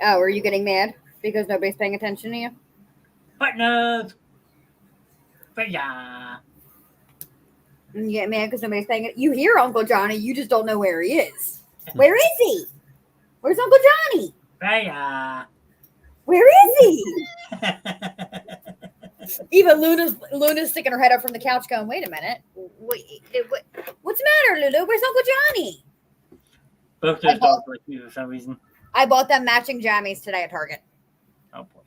Oh, are you getting mad because nobody's paying attention to you? Partners! But yeah. And you get mad because nobody's paying it. You hear Uncle Johnny, you just don't know where he is. Where is he? Where's Uncle Johnny? But yeah. Where is he? Even Luna's sticking her head up from the couch going, wait a minute. What's the matter, Lulu? Where's Uncle Johnny? Both those dogs like me for some reason. I bought them matching jammies today at Target. Oh boy.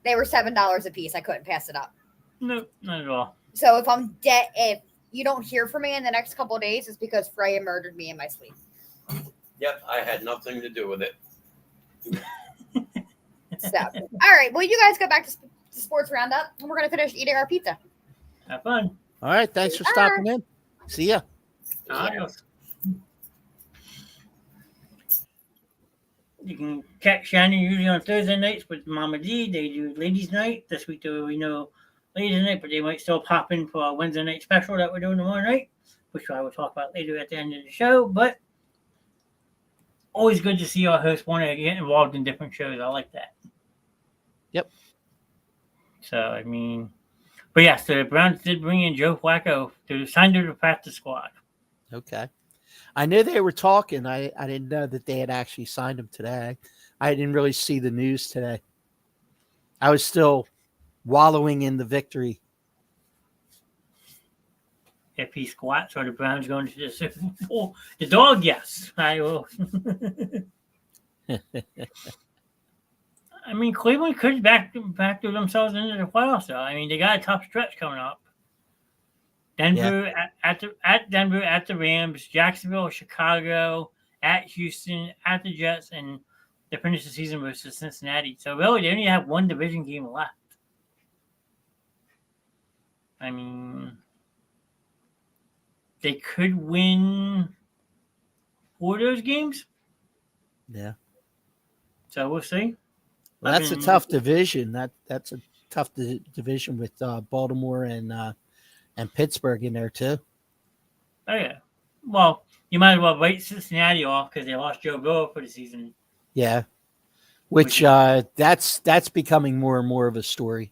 They were $7 a piece. I couldn't pass it up. No, not at all. So if you don't hear from me in the next couple of days, it's because Freya murdered me in my sleep. Yep, I had nothing to do with it. So, all right. Well, you guys go back to Sports Roundup, and we're going to finish eating our pizza. Have fun. All right. Thanks for stopping in. See ya. Adios. You can catch Shannon usually on Thursday nights with Mama D. They do ladies' night. This week, though, we know ladies' night, but they might still pop in for a Wednesday night special that we're doing tomorrow night, which I will talk about later at the end of the show. But always good to see our hosts want to get involved in different shows. I like that. Yep. So, I mean, but yes, the Browns did bring in Joe Flacco to sign to the practice squad. Okay. I knew they were talking. I didn't know that they had actually signed him today. I didn't really see the news today. I was still wallowing in the victory. If he squats or the Browns going to the Super Bowl, the dog, yes, I will. I mean, Cleveland could backdoor themselves into the playoffs, though. I mean, they got a tough stretch coming up. Denver at Denver, at the Rams, Jacksonville, Chicago, at Houston, at the Jets, and they finish the season versus Cincinnati. So really, they only have one division game left. I mean, they could win 4 of those games. Yeah. So we'll see. Well, that's a tough division. That's a tough division with Baltimore and Pittsburgh in there too. Oh yeah. Well, you might as well write Cincinnati off because they lost Joe Burrow for the season. Yeah. Which that's becoming more and more of a story.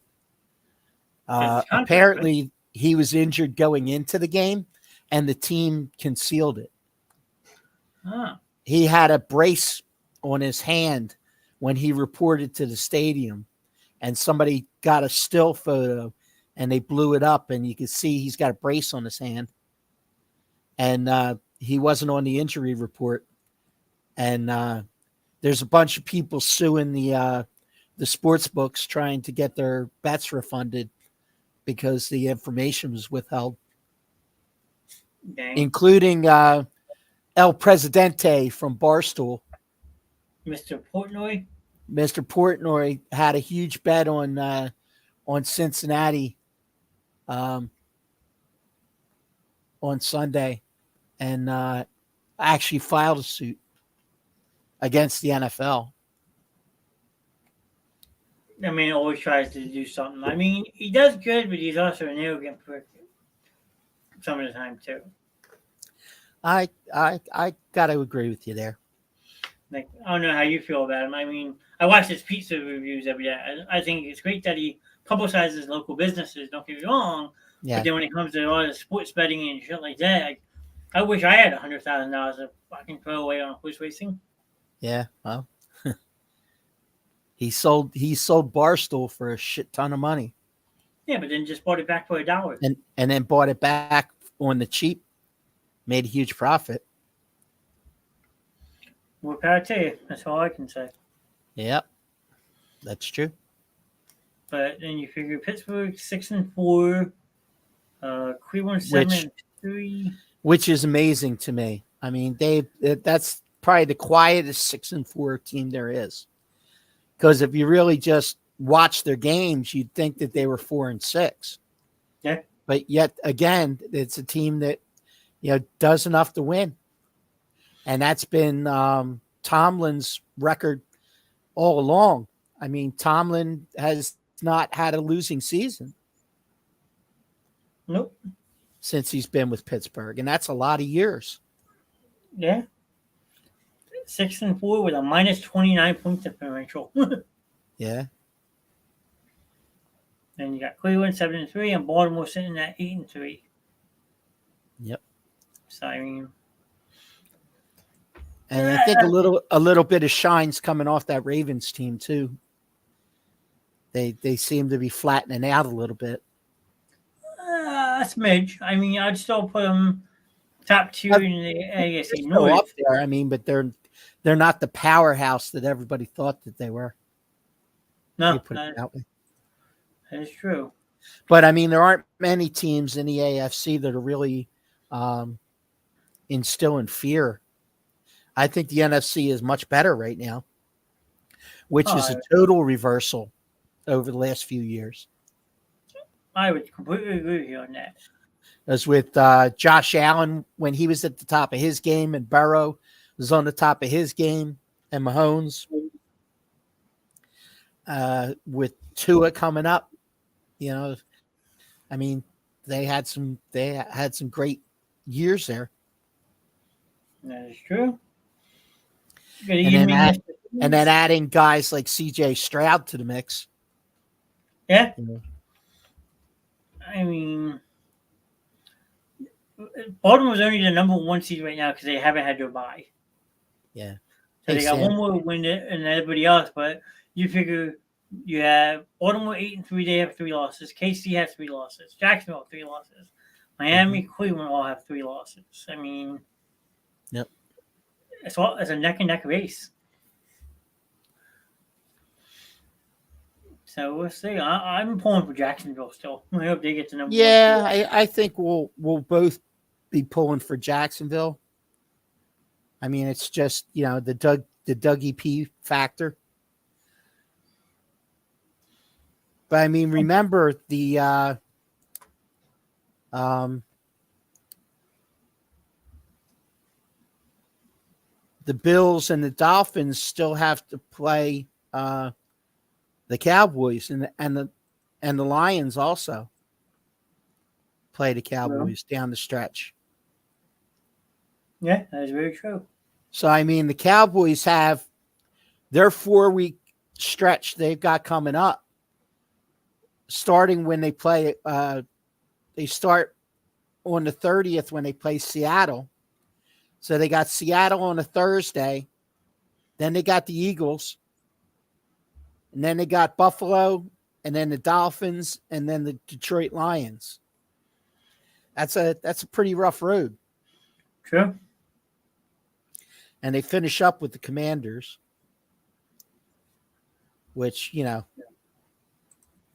Apparently he was injured going into the game and the team concealed it. Huh. He had a brace on his hand when he reported to the stadium, and somebody got a still photo and they blew it up, and you can see he's got a brace on his hand, and he wasn't on the injury report. And there's a bunch of people suing the sports books trying to get their bets refunded because the information was withheld. Dang. including El Presidente from Barstool. Mr. Portnoy. Mr. Portnoy had a huge bet on Cincinnati on Sunday, and actually filed a suit against the NFL. I mean, always tries to do something. I mean, he does good, but he's also an arrogant prick some of the time too. I got to agree with you there. Like, I don't know how you feel about him. I mean, I watch his pizza reviews every day. I think it's great that he publicizes local businesses. Don't get me wrong. Yeah. But then when it comes to all the sports betting and shit like that, I wish I had $100,000 to fucking throw away on horse racing. Yeah. Well, he sold Barstool for a shit ton of money, Yeah, but then just bought it back for $1. and then bought it back on the cheap, made a huge profit. More power to you. That's all I can say. Yep, that's true. But then you figure Pittsburgh 6-4, Cleveland 7-3. Which is amazing to me. I mean, that's probably the quietest 6-4 team there is. Because if you really just watch their games, you'd think that they were 4-6. Yeah. But yet again, it's a team that does enough to win, and that's been Tomlin's record all along. I mean, Tomlin has not had a losing season. Nope. Since he's been with Pittsburgh, and that's a lot of years. Yeah. 6-4 with a minus 29 point differential. Yeah. And you got Cleveland 7-3 and Baltimore sitting at 8-3. Yep. So I mean, and I think a little bit of shine's coming off that Ravens team too. They seem to be flattening out a little bit. a smidge. I mean, I'd still put them top 2 in the AFC Still North. up there. I mean, but they're not the powerhouse that everybody thought that they were. No, You put it that way. that is true. But I mean, there aren't many teams in the AFC that are really instilling fear. I think the NFC is much better right now, which is a total reversal over the last few years. I would completely agree with you on that. As with Josh Allen when he was at the top of his game, and Burrow was on the top of his game, and Mahomes with Tua coming up. I mean, they had some great years there. That is true. And then adding guys like C.J. Stroud to the mix. Yeah. I mean, Baltimore's only the number 1 seed right now because they haven't had their bye. Yeah. So they got one more win than everybody else, but you figure you have Baltimore 8-3, they have 3 losses. KC has 3 losses. Jacksonville 3 losses. Miami, Cleveland all have 3 losses. I mean, yep. It's a neck and neck race. So we'll see. I'm pulling for Jacksonville still. I hope they get to number 1. Yeah, I think we'll both be pulling for Jacksonville. I mean, it's just the Dougie P factor. But I mean, remember the Bills and the Dolphins still have to play the Cowboys, and the Lions also play the Cowboys down the stretch. Yeah, that is very true. So I mean, the Cowboys have their 4-week stretch they've got coming up, starting when they play. They start on the 30th when they play Seattle. So they got Seattle on a Thursday, then they got the Eagles, and then they got Buffalo, and then the Dolphins, and then the Detroit Lions. That's a pretty rough road. True. And they finish up with the Commanders, which,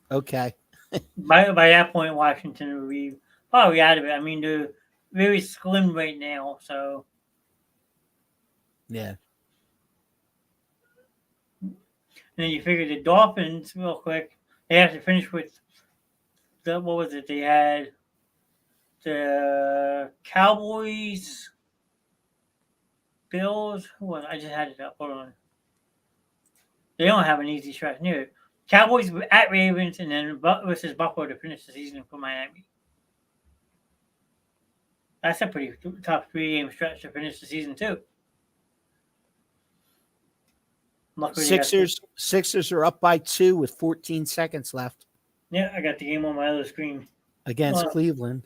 okay. By that point, Washington will be probably out of it. I mean, the very slim right now. So Yeah. and then you figure the Dolphins, real quick, they have to finish with what was it? They had the Cowboys, Bills. Who was I just had it up? Hold on. They don't have an easy stretch near. Cowboys at Ravens, and then versus Buffalo to finish the season for Miami. That's a pretty tough 3-game stretch to finish the season too. Luckily, Sixers are up by 2 with 14 seconds left yeah, I got the game on my other screen. against Cleveland.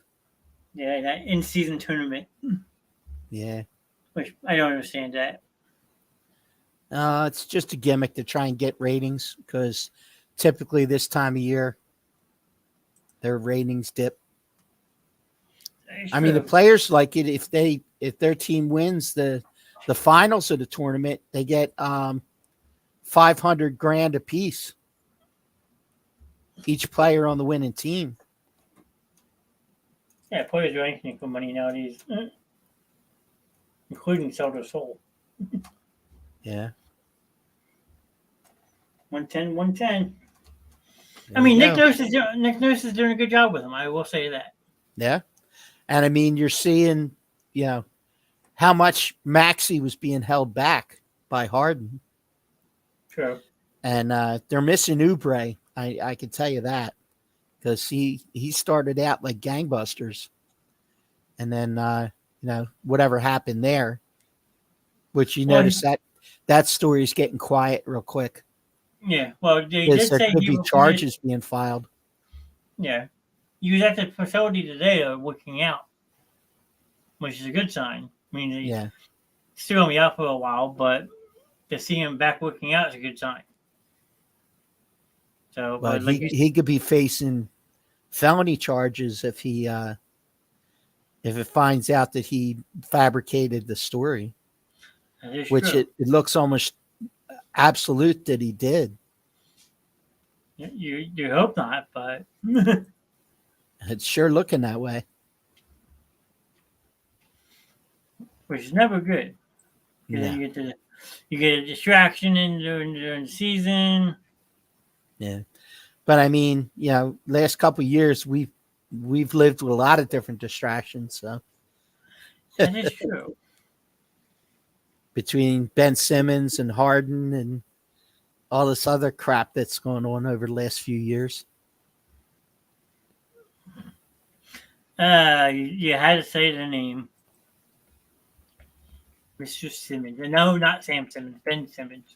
Yeah, that in-season tournament, Yeah. which I don't understand that. It's just a gimmick to try and get ratings because typically this time of year, their ratings dip. I mean, the players like it if their team wins the finals of the tournament, they get $500,000 a piece. Each player on the winning team. Yeah, players do anything for money nowadays, including sell their soul. Yeah. 110, 110. There I mean, you Nick go. Nurse is doing a good job with him. I will say that. Yeah. And I mean, you're seeing, how much Maxey was being held back by Harden. True. And they're missing Oubre. I can tell you that because he started out like gangbusters. And then, whatever happened there, which you notice that story is getting quiet real quick. Yeah. Well, they Because did there say could be charges being filed. Yeah. He was at the facility today working out, which is a good sign. I mean, Yeah. still going to be out for a while, but to see him back working out is a good sign. So, But like he could be facing felony charges if it finds out that he fabricated the story, that is which true. it looks almost absolute that he did. You hope not, but It's sure looking that way. which is never good. Because Yeah. then you get a distraction during the season. Yeah. But I mean, last couple of years we've lived with a lot of different distractions. So That is true. between Ben Simmons and Harden and all this other crap that's going on over the last few years. You had to say the name. Mr. Simmons. No, not Sam Simmons. Ben Simmons.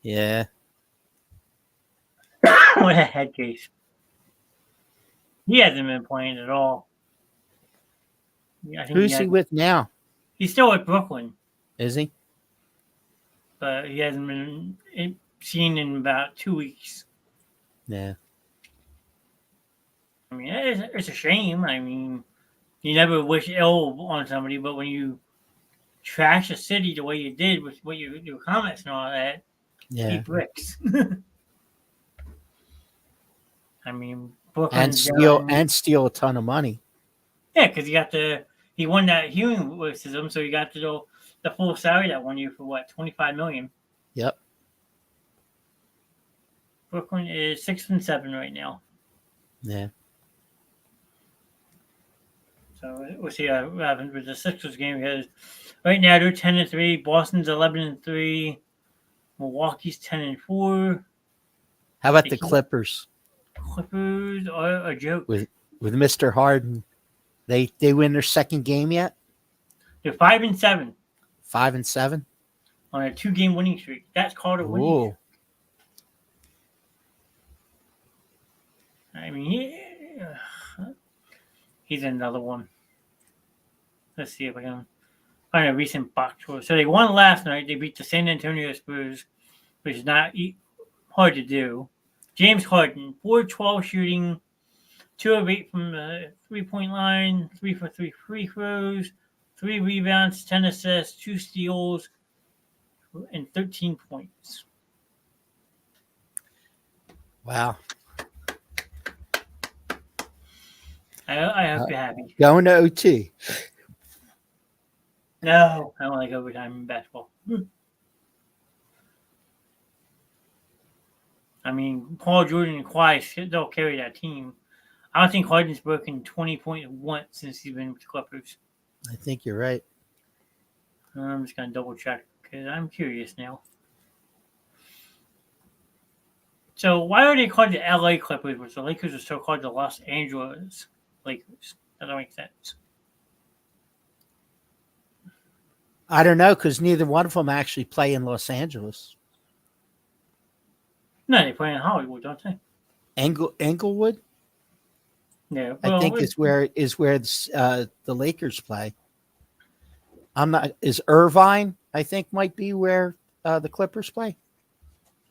Yeah. What a head case. He hasn't been playing at all. I think Who's he with now? He's still at Brooklyn, Is he? but he hasn't been seen in about 2 weeks. Yeah. I mean, it's a shame. I mean, you never wish ill on somebody, but when you trash a city the way you did with what your comments and all that, Yeah. he bricks. I mean, And Brooklyn steal a ton of money. Yeah, because he won that hearing system, so he got to do the full salary that 1 year for what, $25 million. Yep. Brooklyn is 6-7 right now. Yeah. So we'll see what happens with the Sixers game because right now they're 10-3. Boston's 11-3. Milwaukee's 10-4. How about the Clippers? Clippers are a joke. With Mr. Harden, they win their second game yet? They're 5-7 5-7 on a 2-game winning streak. That's called a winning Ooh. streak. I mean, he's another one. Let's see if I can find a recent box score. So they won last night. They beat the San Antonio Spurs, which is not hard to do. James Harden, 4-12 shooting, 2 of 8 from the 3-point line, 3 for 3 free throws, 3 rebounds, 10 assists, 2 steals, and 13 points. Wow. I hope you're happy. Going to OT. No, I don't like overtime in basketball. I mean, Paul Jordan and Kawhi, they'll carry that team. I don't think Harden's broken 20 points once since he's been with the Clippers. I think you're right. I'm just going to double check because I'm curious now. So why are they called the LA Clippers, which the Lakers are still called the Los Angeles Lakers? That doesn't make sense. I don't know because neither one of them actually play in Los Angeles. No, they play in Hollywood, don't they? Englewood, Yeah, I think is where the Lakers play. I'm not. Is Irvine? I think might be where the Clippers play.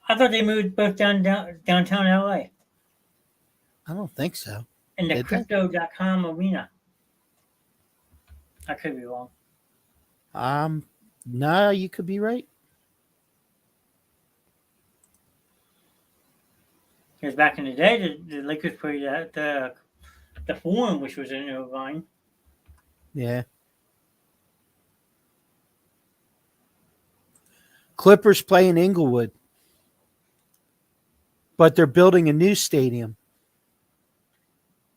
I thought they moved both downtown LA I don't think so. in the Did they? Crypto.com arena. I could be wrong. No, you could be right. Because back in the day, the Lakers played at the Forum, which was in Irvine. Yeah. Clippers play in Inglewood, but they're building a new stadium.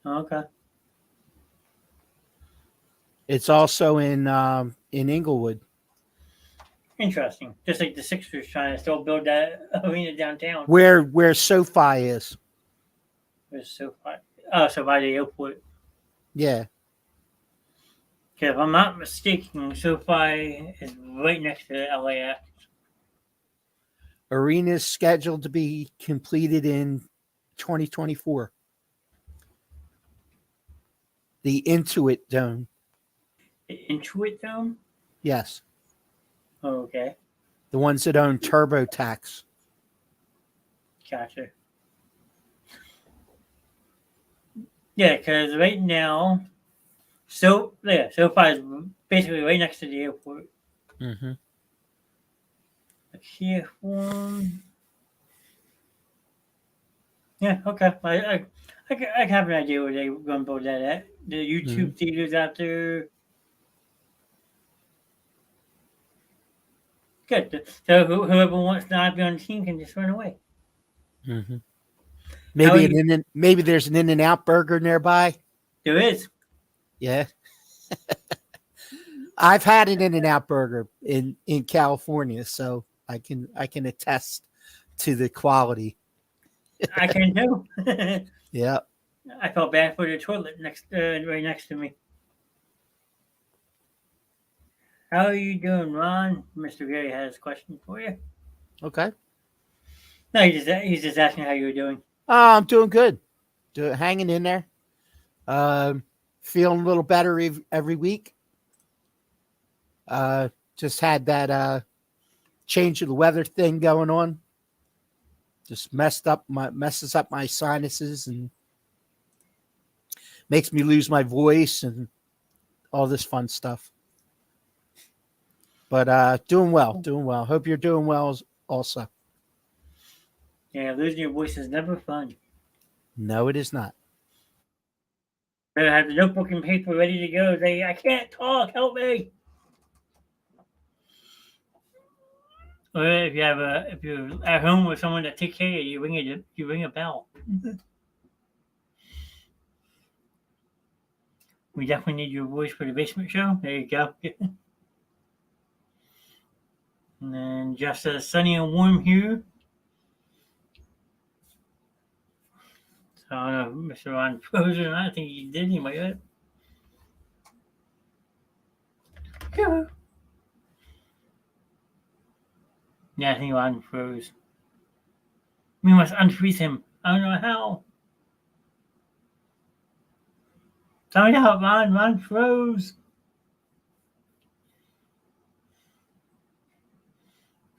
Okay. It's also in Inglewood. Interesting. Just like the Sixers trying to still build that arena downtown. Where SoFi is. It's so far. Oh, so by the airport. Yeah. Okay, if I'm not mistaken, SoFi is right next to the LAX. Arena is scheduled to be completed in 2024. The Intuit Dome. The Intuit Dome? Yes. Oh, okay. The ones that own TurboTax. Gotcha. Yeah, because right now, SoFi is basically right next to the airport. Mm-hmm. Here one. Yeah, okay. I have an idea where they're going to build that at. The YouTube theaters out there. Good. So whoever wants to not be on the team can just run away. Mm-hmm. Maybe maybe there's an In-N-Out burger nearby. There is. Yeah. I've had an In-N-Out burger in California, so I can attest to the quality. I can too. Yeah. I felt bad for the toilet right next to me. How are you doing, Ron? Mr. Gary has a question for you. Okay. No, he's just asking how you're doing. I'm doing good. Hanging in there. Feeling a little better every week. Just had that change of the weather thing going on. Just messes up my sinuses and makes me lose my voice and all this fun stuff. But doing well. Hope you're doing well also. Yeah, losing your voice is never fun. No, it is not. Better have the notebook and paper ready to go. Say, I can't talk. Help me. Or if you're at home with someone that takes care of you, you ring a bell. We definitely need your voice for the basement show. There you go. And then just sunny and warm here. So I don't know if Mr. Ron froze or not. I think he did. He might have. Yeah, I think Ron froze. We must unfreeze him. I don't know how. Tell me how Ron froze.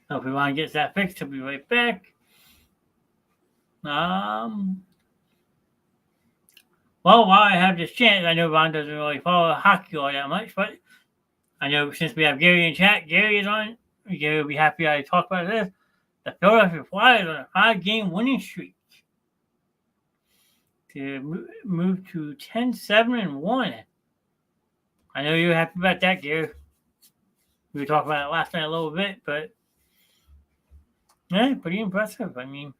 So if Ron gets that fixed, he'll be right back. Well, while I have this chance, I know Ron doesn't really follow hockey all that much, but I know since we have Gary in chat, Gary is on. Gary will be happy I talk about this. The Philadelphia Flyers on a 5-game winning streak to move to 10-7-1. I know you're happy about that, Gary. We were talking about it last night a little bit, but yeah, pretty impressive. I mean,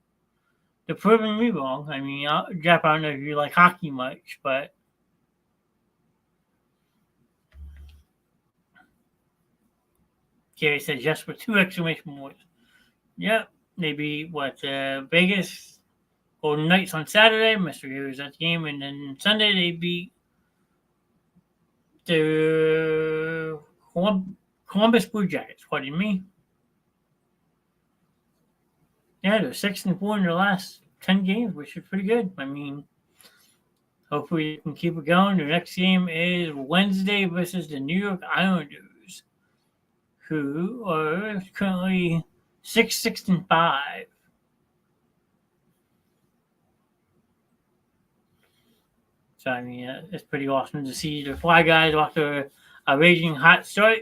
they're proving me wrong. I mean, Jeff, I don't know if you like hockey much, but Gary said yes with 2 exclamation points. Yep, they beat Vegas Golden Knights on Saturday. Mr. Gary was at the game, and then Sunday they beat the Columbus Blue Jackets. Pardon me. Yeah, they're 6-4 in their last 10 games, which is pretty good. I mean, hopefully they can keep it going. The next game is Wednesday versus the New York Islanders, who are currently 6-5. So, I mean, it's pretty awesome to see the Fly Guys after a raging hot start.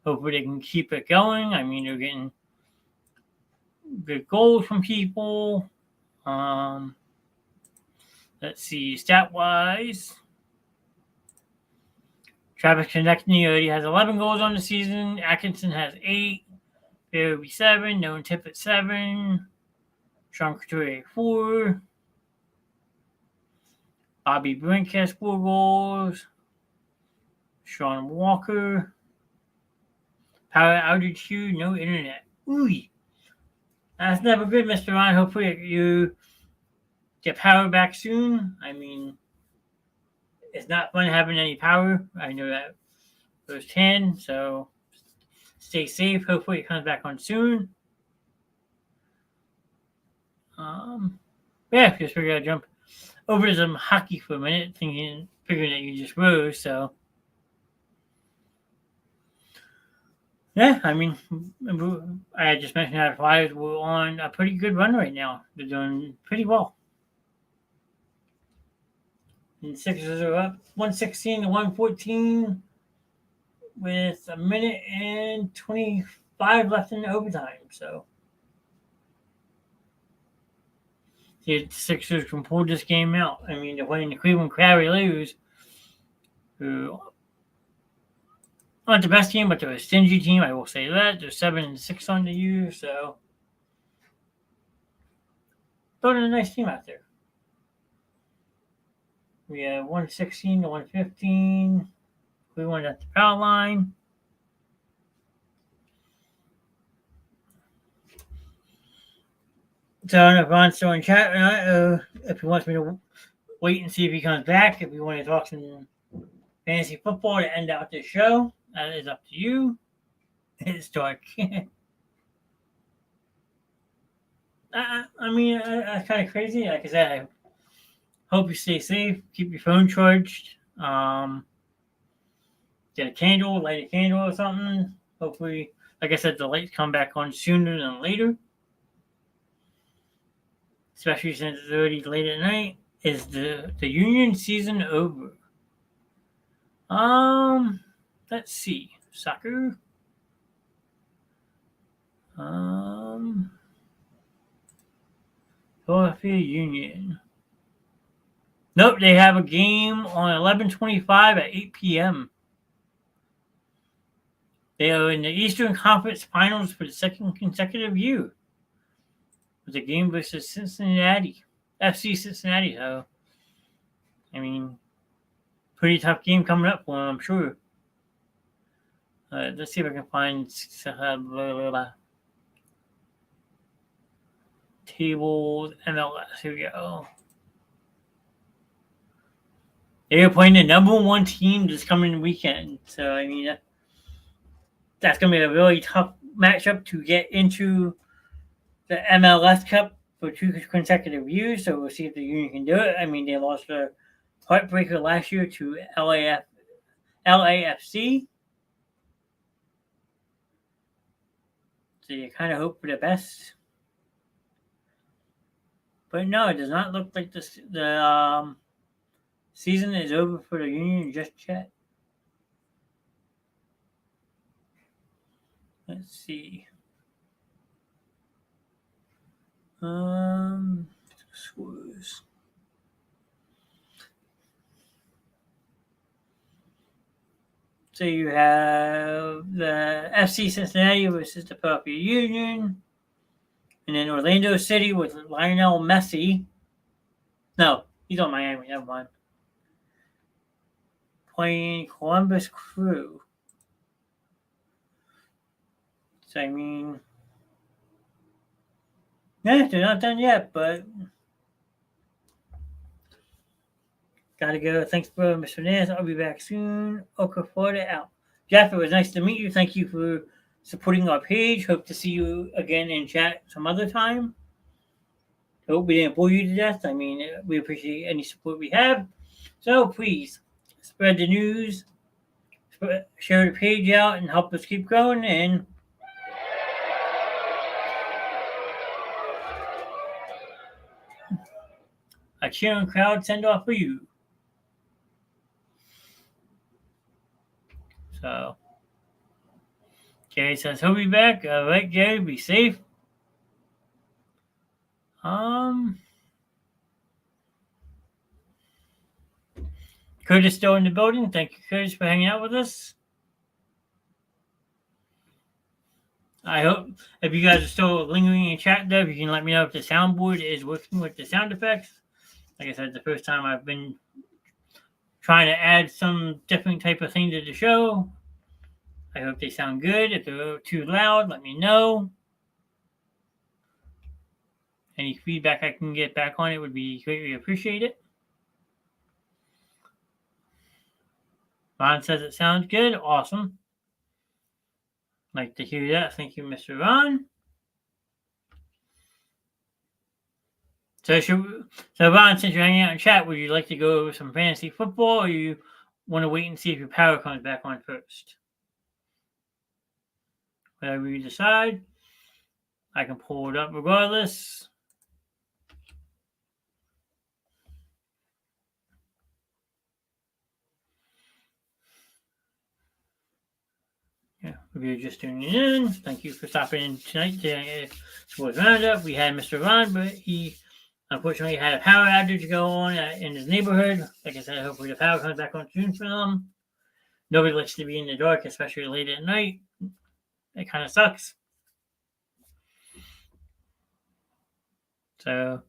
Hopefully they can keep it going. I mean, they're getting good goals from people. Let's see, stat-wise. Travis Konechny already has 11 goals on the season. Atkinson has 8. Barry 7. Nolan Tippett 7. Sean Couturier 4. Bobby Brink has 4 goals. Sean Walker. Power outage here, no internet. Ooh. That's never good, Mr. Ryan. Hopefully you get power back soon. I mean, it's not fun having any power. I know that firsthand, so stay safe. Hopefully it comes back on soon. Yeah, just figured I'd jump over to some hockey for a minute, figuring that you just rose, so. Yeah, I mean, I just mentioned how the Flyers were on a pretty good run right now. They're doing pretty well. And the Sixers are up 116 to 114 with a minute and 25 left in the overtime. So, see if the Sixers can pull this game out. I mean, they're playing the Cleveland Cavaliers, who aren't the best team, but they're a stingy team. I will say that. They're 7-6 on the year, so throwing a nice team out there. We have 116 to 115. Cleveland at the foul line. So I don't know if Ron's still in chat or not. If he wants me to wait and see if he comes back. If you want to talk some fantasy football to end out this show, that is up to you. It's dark. I mean, that's kind of crazy. Like I said, I hope you stay safe. Keep your phone charged. Get a candle, light a candle or something. Hopefully, like I said, the lights come back on sooner than later. Especially since it's already late at night. Is the union season over? Let's see. Soccer. Philadelphia Union. Nope, they have a game on 11/25 at 8 p.m. They are in the Eastern Conference Finals for the second consecutive year. With a game versus Cincinnati. FC Cincinnati, so I mean, pretty tough game coming up for them, I'm sure. Let's see if I can find tables MLS. Here we go. They are playing the number 1 team this coming weekend, so I mean that's going to be a really tough matchup to get into the MLS Cup for 2 consecutive years. So we'll see if the Union can do it. I mean, they lost a heartbreaker last year to LAFC. So you kind of hope for the best. But no, it does not look like the season is over for the Union just yet. Let's see. Scores. So you have the FC Cincinnati versus the Philadelphia Union. And then Orlando City with Lionel Messi. No, he's on Miami. Never mind. Playing Columbus Crew. So, I mean, yeah, they're not done yet, but gotta go. Thanks, bro, Mr. Nance. I'll be back soon. Okafor out. Jeff, it was nice to meet you. Thank you for supporting our page. Hope to see you again in chat some other time. Hope we didn't bore you to death. I mean, we appreciate any support we have. So please spread the news, share the page out, and help us keep going. And a cheering crowd send off for you. So, Gary says he'll be back. All right, Gary, be safe. Curtis still in the building. Thank you, Curtis, for hanging out with us. I hope if you guys are still lingering in chat there, if you can let me know if the soundboard is working with the sound effects. Like I said, the first time I've been trying to add some different type of thing to the show. I hope they sound good. If they're too loud, let me know. Any feedback I can get back on it would be greatly appreciated. Ron says it sounds good. Awesome. Like to hear that. Thank you, Mr. Ron. So Ron, since you're hanging out in chat, would you like to go over some fantasy football, or you want to wait and see if your power comes back on first? Whatever you decide. I can pull it up regardless. Yeah, if you're just tuning in, thank you for stopping in tonight to Sports Roundup. We had Mr. Ron, but he unfortunately had a power outage go on in his neighborhood. Like I said, hopefully the power comes back on soon for them. Nobody likes to be in the dark, especially late at night. It kind of sucks. So,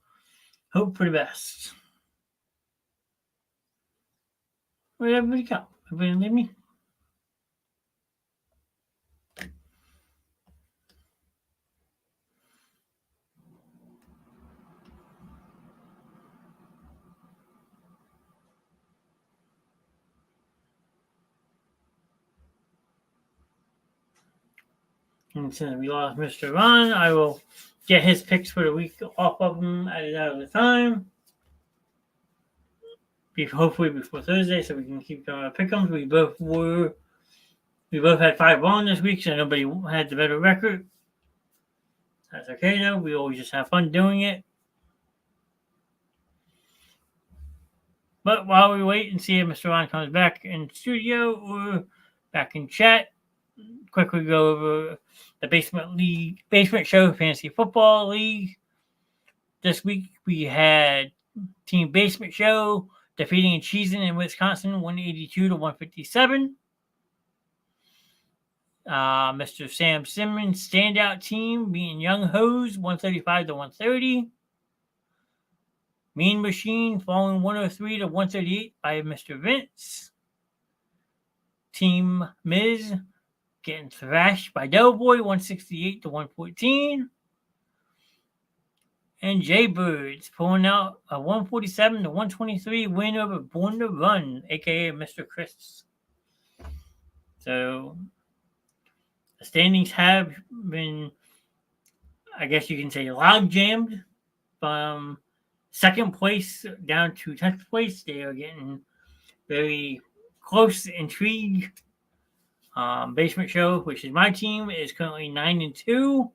hope for the best. Where'd everybody go? Everybody leave me? And since we lost Mr. Ron, I will get his picks for the week off of him at another time. Hopefully before Thursday, so we can keep going our pick'ems. We both had 5 wrong this week, so nobody had the better record. That's okay though. We always just have fun doing it. But while we wait and see if Mr. Ron comes back in studio or back in chat, quickly go over the Basement Show Fantasy Football League. This week we had Team Basement Show defeating Cheesin in Wisconsin 182 to 157. Mr. Sam Simmons standout team being Young Hose 135 to 130. Mean Machine falling 103 to 138 by Mr. Vince. Team Miz getting thrashed by Doughboy 168 to 114. And Jaybirds pulling out a 147 to 123 win over Born to Run, aka Mr. Chris. So the standings have been, I guess you can say, log jammed from second place down to 10th place. They are getting very close, intrigue. Basement Show, which is my team, is currently 9-2,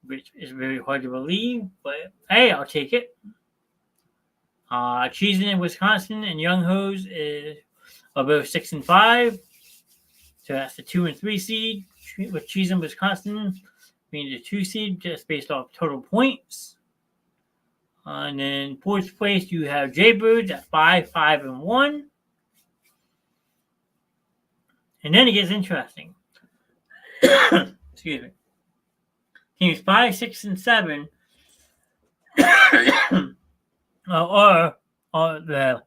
which is very hard to believe, but hey, I'll take it. Cheesin in Wisconsin and Young Hose are both 6-5. So that's the 2 and 3 seed, with Cheesin Wisconsin being the 2 seed just based off total points. And then 4th place, you have Jaybirds at 5-1. And then it gets interesting. Excuse me. Teams 5, 6, and 7 or the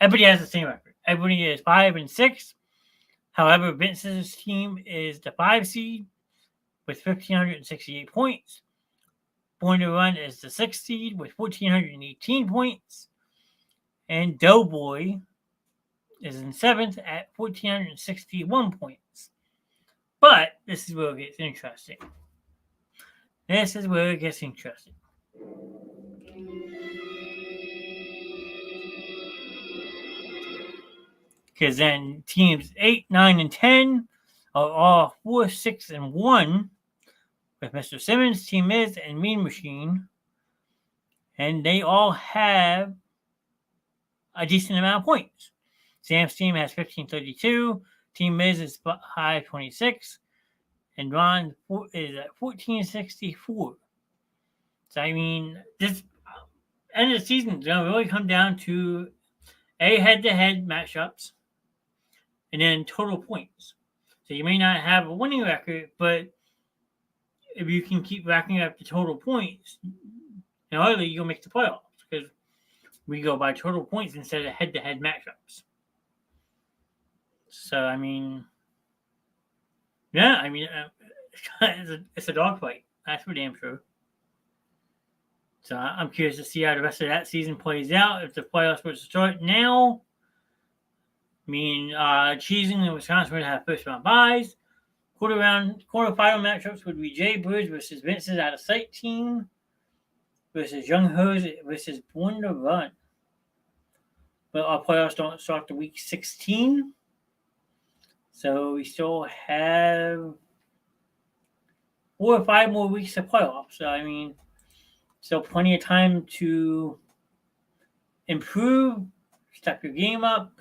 everybody has the same record. Everybody is 5 and 6. However, Vince's team is the 5 seed with 1,568 points. Born to Run is the 6th seed with 1,418 points. And Doughboy is in 7th at 1,461 points. But this is where it gets interesting. Because then teams 8, 9, and 10 are all 4, 6, and 1 with Mr. Simmons, Team Miz, and Mean Machine. And they all have a decent amount of points. Sam's team has 1,532. Team Miz is 526. And Ron is at 1,464. So, I mean, this end of the season is going to really come down to head-to-head matchups and then total points. So you may not have a winning record, but if you can keep racking up the total points, early you'll make the playoffs because we go by total points instead of head-to-head matchups. So, I mean, it's a dogfight. That's for damn sure. So I'm curious to see how the rest of that season plays out. If the playoffs were to start now, Cheesing and Wisconsin would have first round byes. Quarterfinal matchups would be Jay Birds versus Vince's Out of Sight team versus Young Hoes versus Born to Run. But our playoffs don't start to week 16. So we still have 4 or 5 more weeks of playoffs. So, I mean, still plenty of time to improve, step your game up,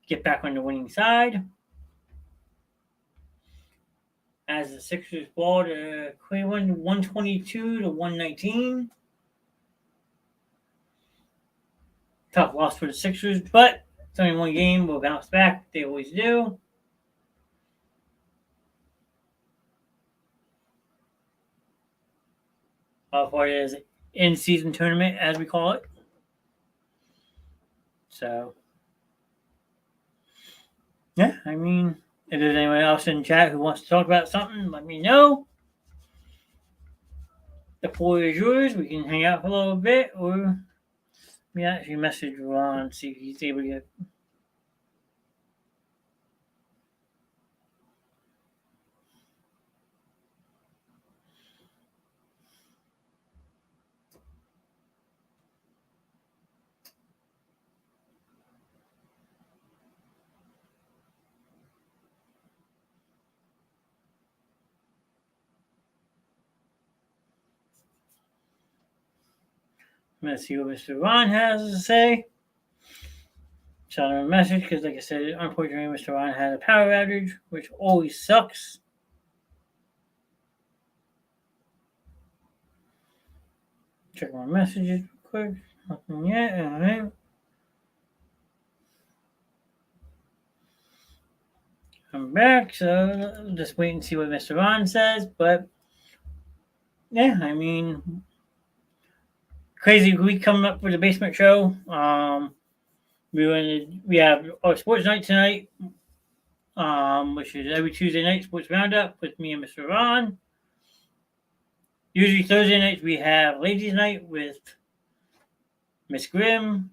get back on the winning side. As the Sixers fall to Cleveland 122 to 119. Tough loss for the Sixers, but it's only one game. We'll bounce back. They always do. All part is in-season tournament, as we call it. So, yeah, I mean, if there's anyone else in chat who wants to talk about something, let me know. The floor is yours. We can hang out for a little bit, or let me actually message Ron, see if he's able to get. I'm going to see what Mr. Ron has to say. Send him a message because, like I said, unfortunately, Mr. Ron had a power outage, which always sucks. Check my messages real quick. Nothing yet. All right. I'm back, so just wait and see what Mr. Ron says. But, yeah, I mean, crazy week coming up for the basement show. We have our sports night tonight, which is every Tuesday night, Sports Roundup with me and Mr. Ron. Usually Thursday nights we have Ladies Night with Miss Grimm,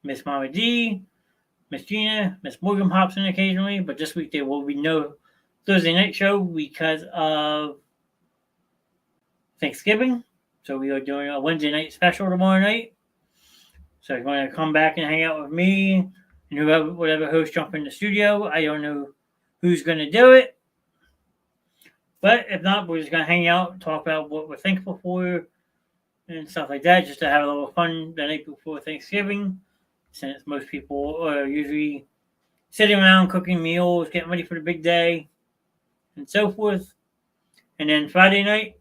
Miss Mama D, Miss Gina, Miss Morgan hops in occasionally, but this week there will be no Thursday night show because of Thanksgiving. So we are doing a Wednesday night special tomorrow night. So if you want to come back and hang out with me and whatever host jump in the studio, I don't know who's going to do it. But if not, we're just going to hang out, talk about what we're thankful for and stuff like that, just to have a little fun the night before Thanksgiving. Since most people are usually sitting around cooking meals, getting ready for the big day, and so forth. And then Friday night,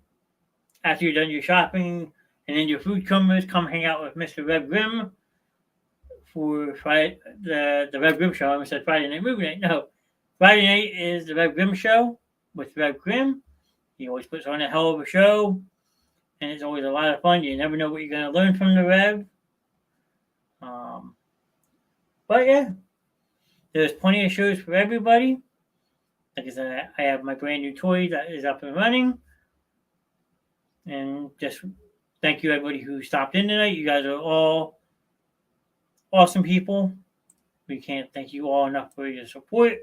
after you're done your shopping and then your food come hang out with Mr. Red Grimm for Friday, the Rev Grimm show. I almost said Friday Night Movie Night. No, Friday night is the Rev Grimm show with Rev Grimm. He always puts on a hell of a show, and it's always a lot of fun. You never know what you're going to learn from the Rev. But yeah, there's plenty of shows for everybody. Like I said, I have my brand new toy that is up and running. And just thank you, everybody who stopped in tonight. You guys are all awesome people. We can't thank you all enough for your support.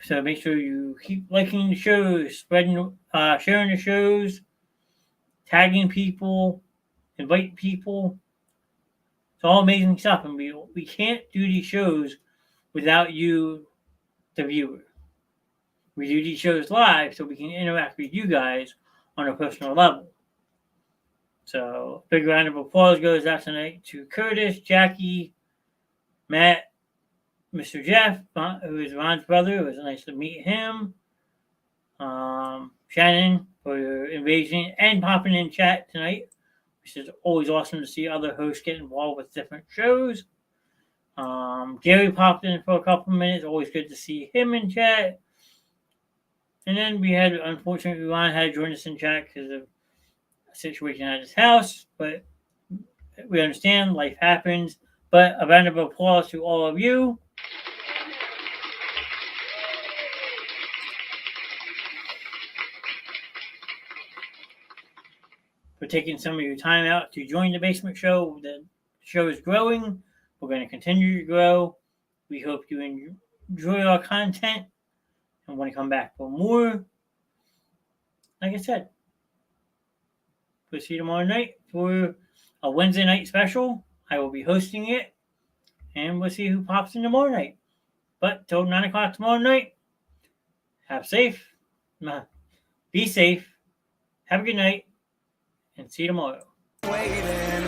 So make sure you keep liking the shows, spreading, sharing the shows, tagging people, invite people. It's all amazing stuff, and we can't do these shows without you, the viewer. We do these shows live so we can interact with you guys on a personal level. So, big round of applause goes out tonight to Curtis, Jackie, Matt, Mr. Jeff, who is Ron's brother. It was nice to meet him. Shannon for your invasion and popping in chat tonight, which is always awesome to see other hosts get involved with different shows. Gary popped in for a couple of minutes. Always good to see him in chat. And then we had, unfortunately, Ron had to join us in chat because of a situation at his house. But we understand life happens. But a round of applause to all of you. For taking some of your time out to join the Basement Show. The show is growing. We're going to continue to grow. We hope you enjoy our content and want to come back for more. Like I said, we'll see you tomorrow night for a Wednesday night special. I will be hosting it, and we'll see who pops in tomorrow night. But till 9 o'clock tomorrow night, be safe, have a good night, and see you tomorrow. Waiting.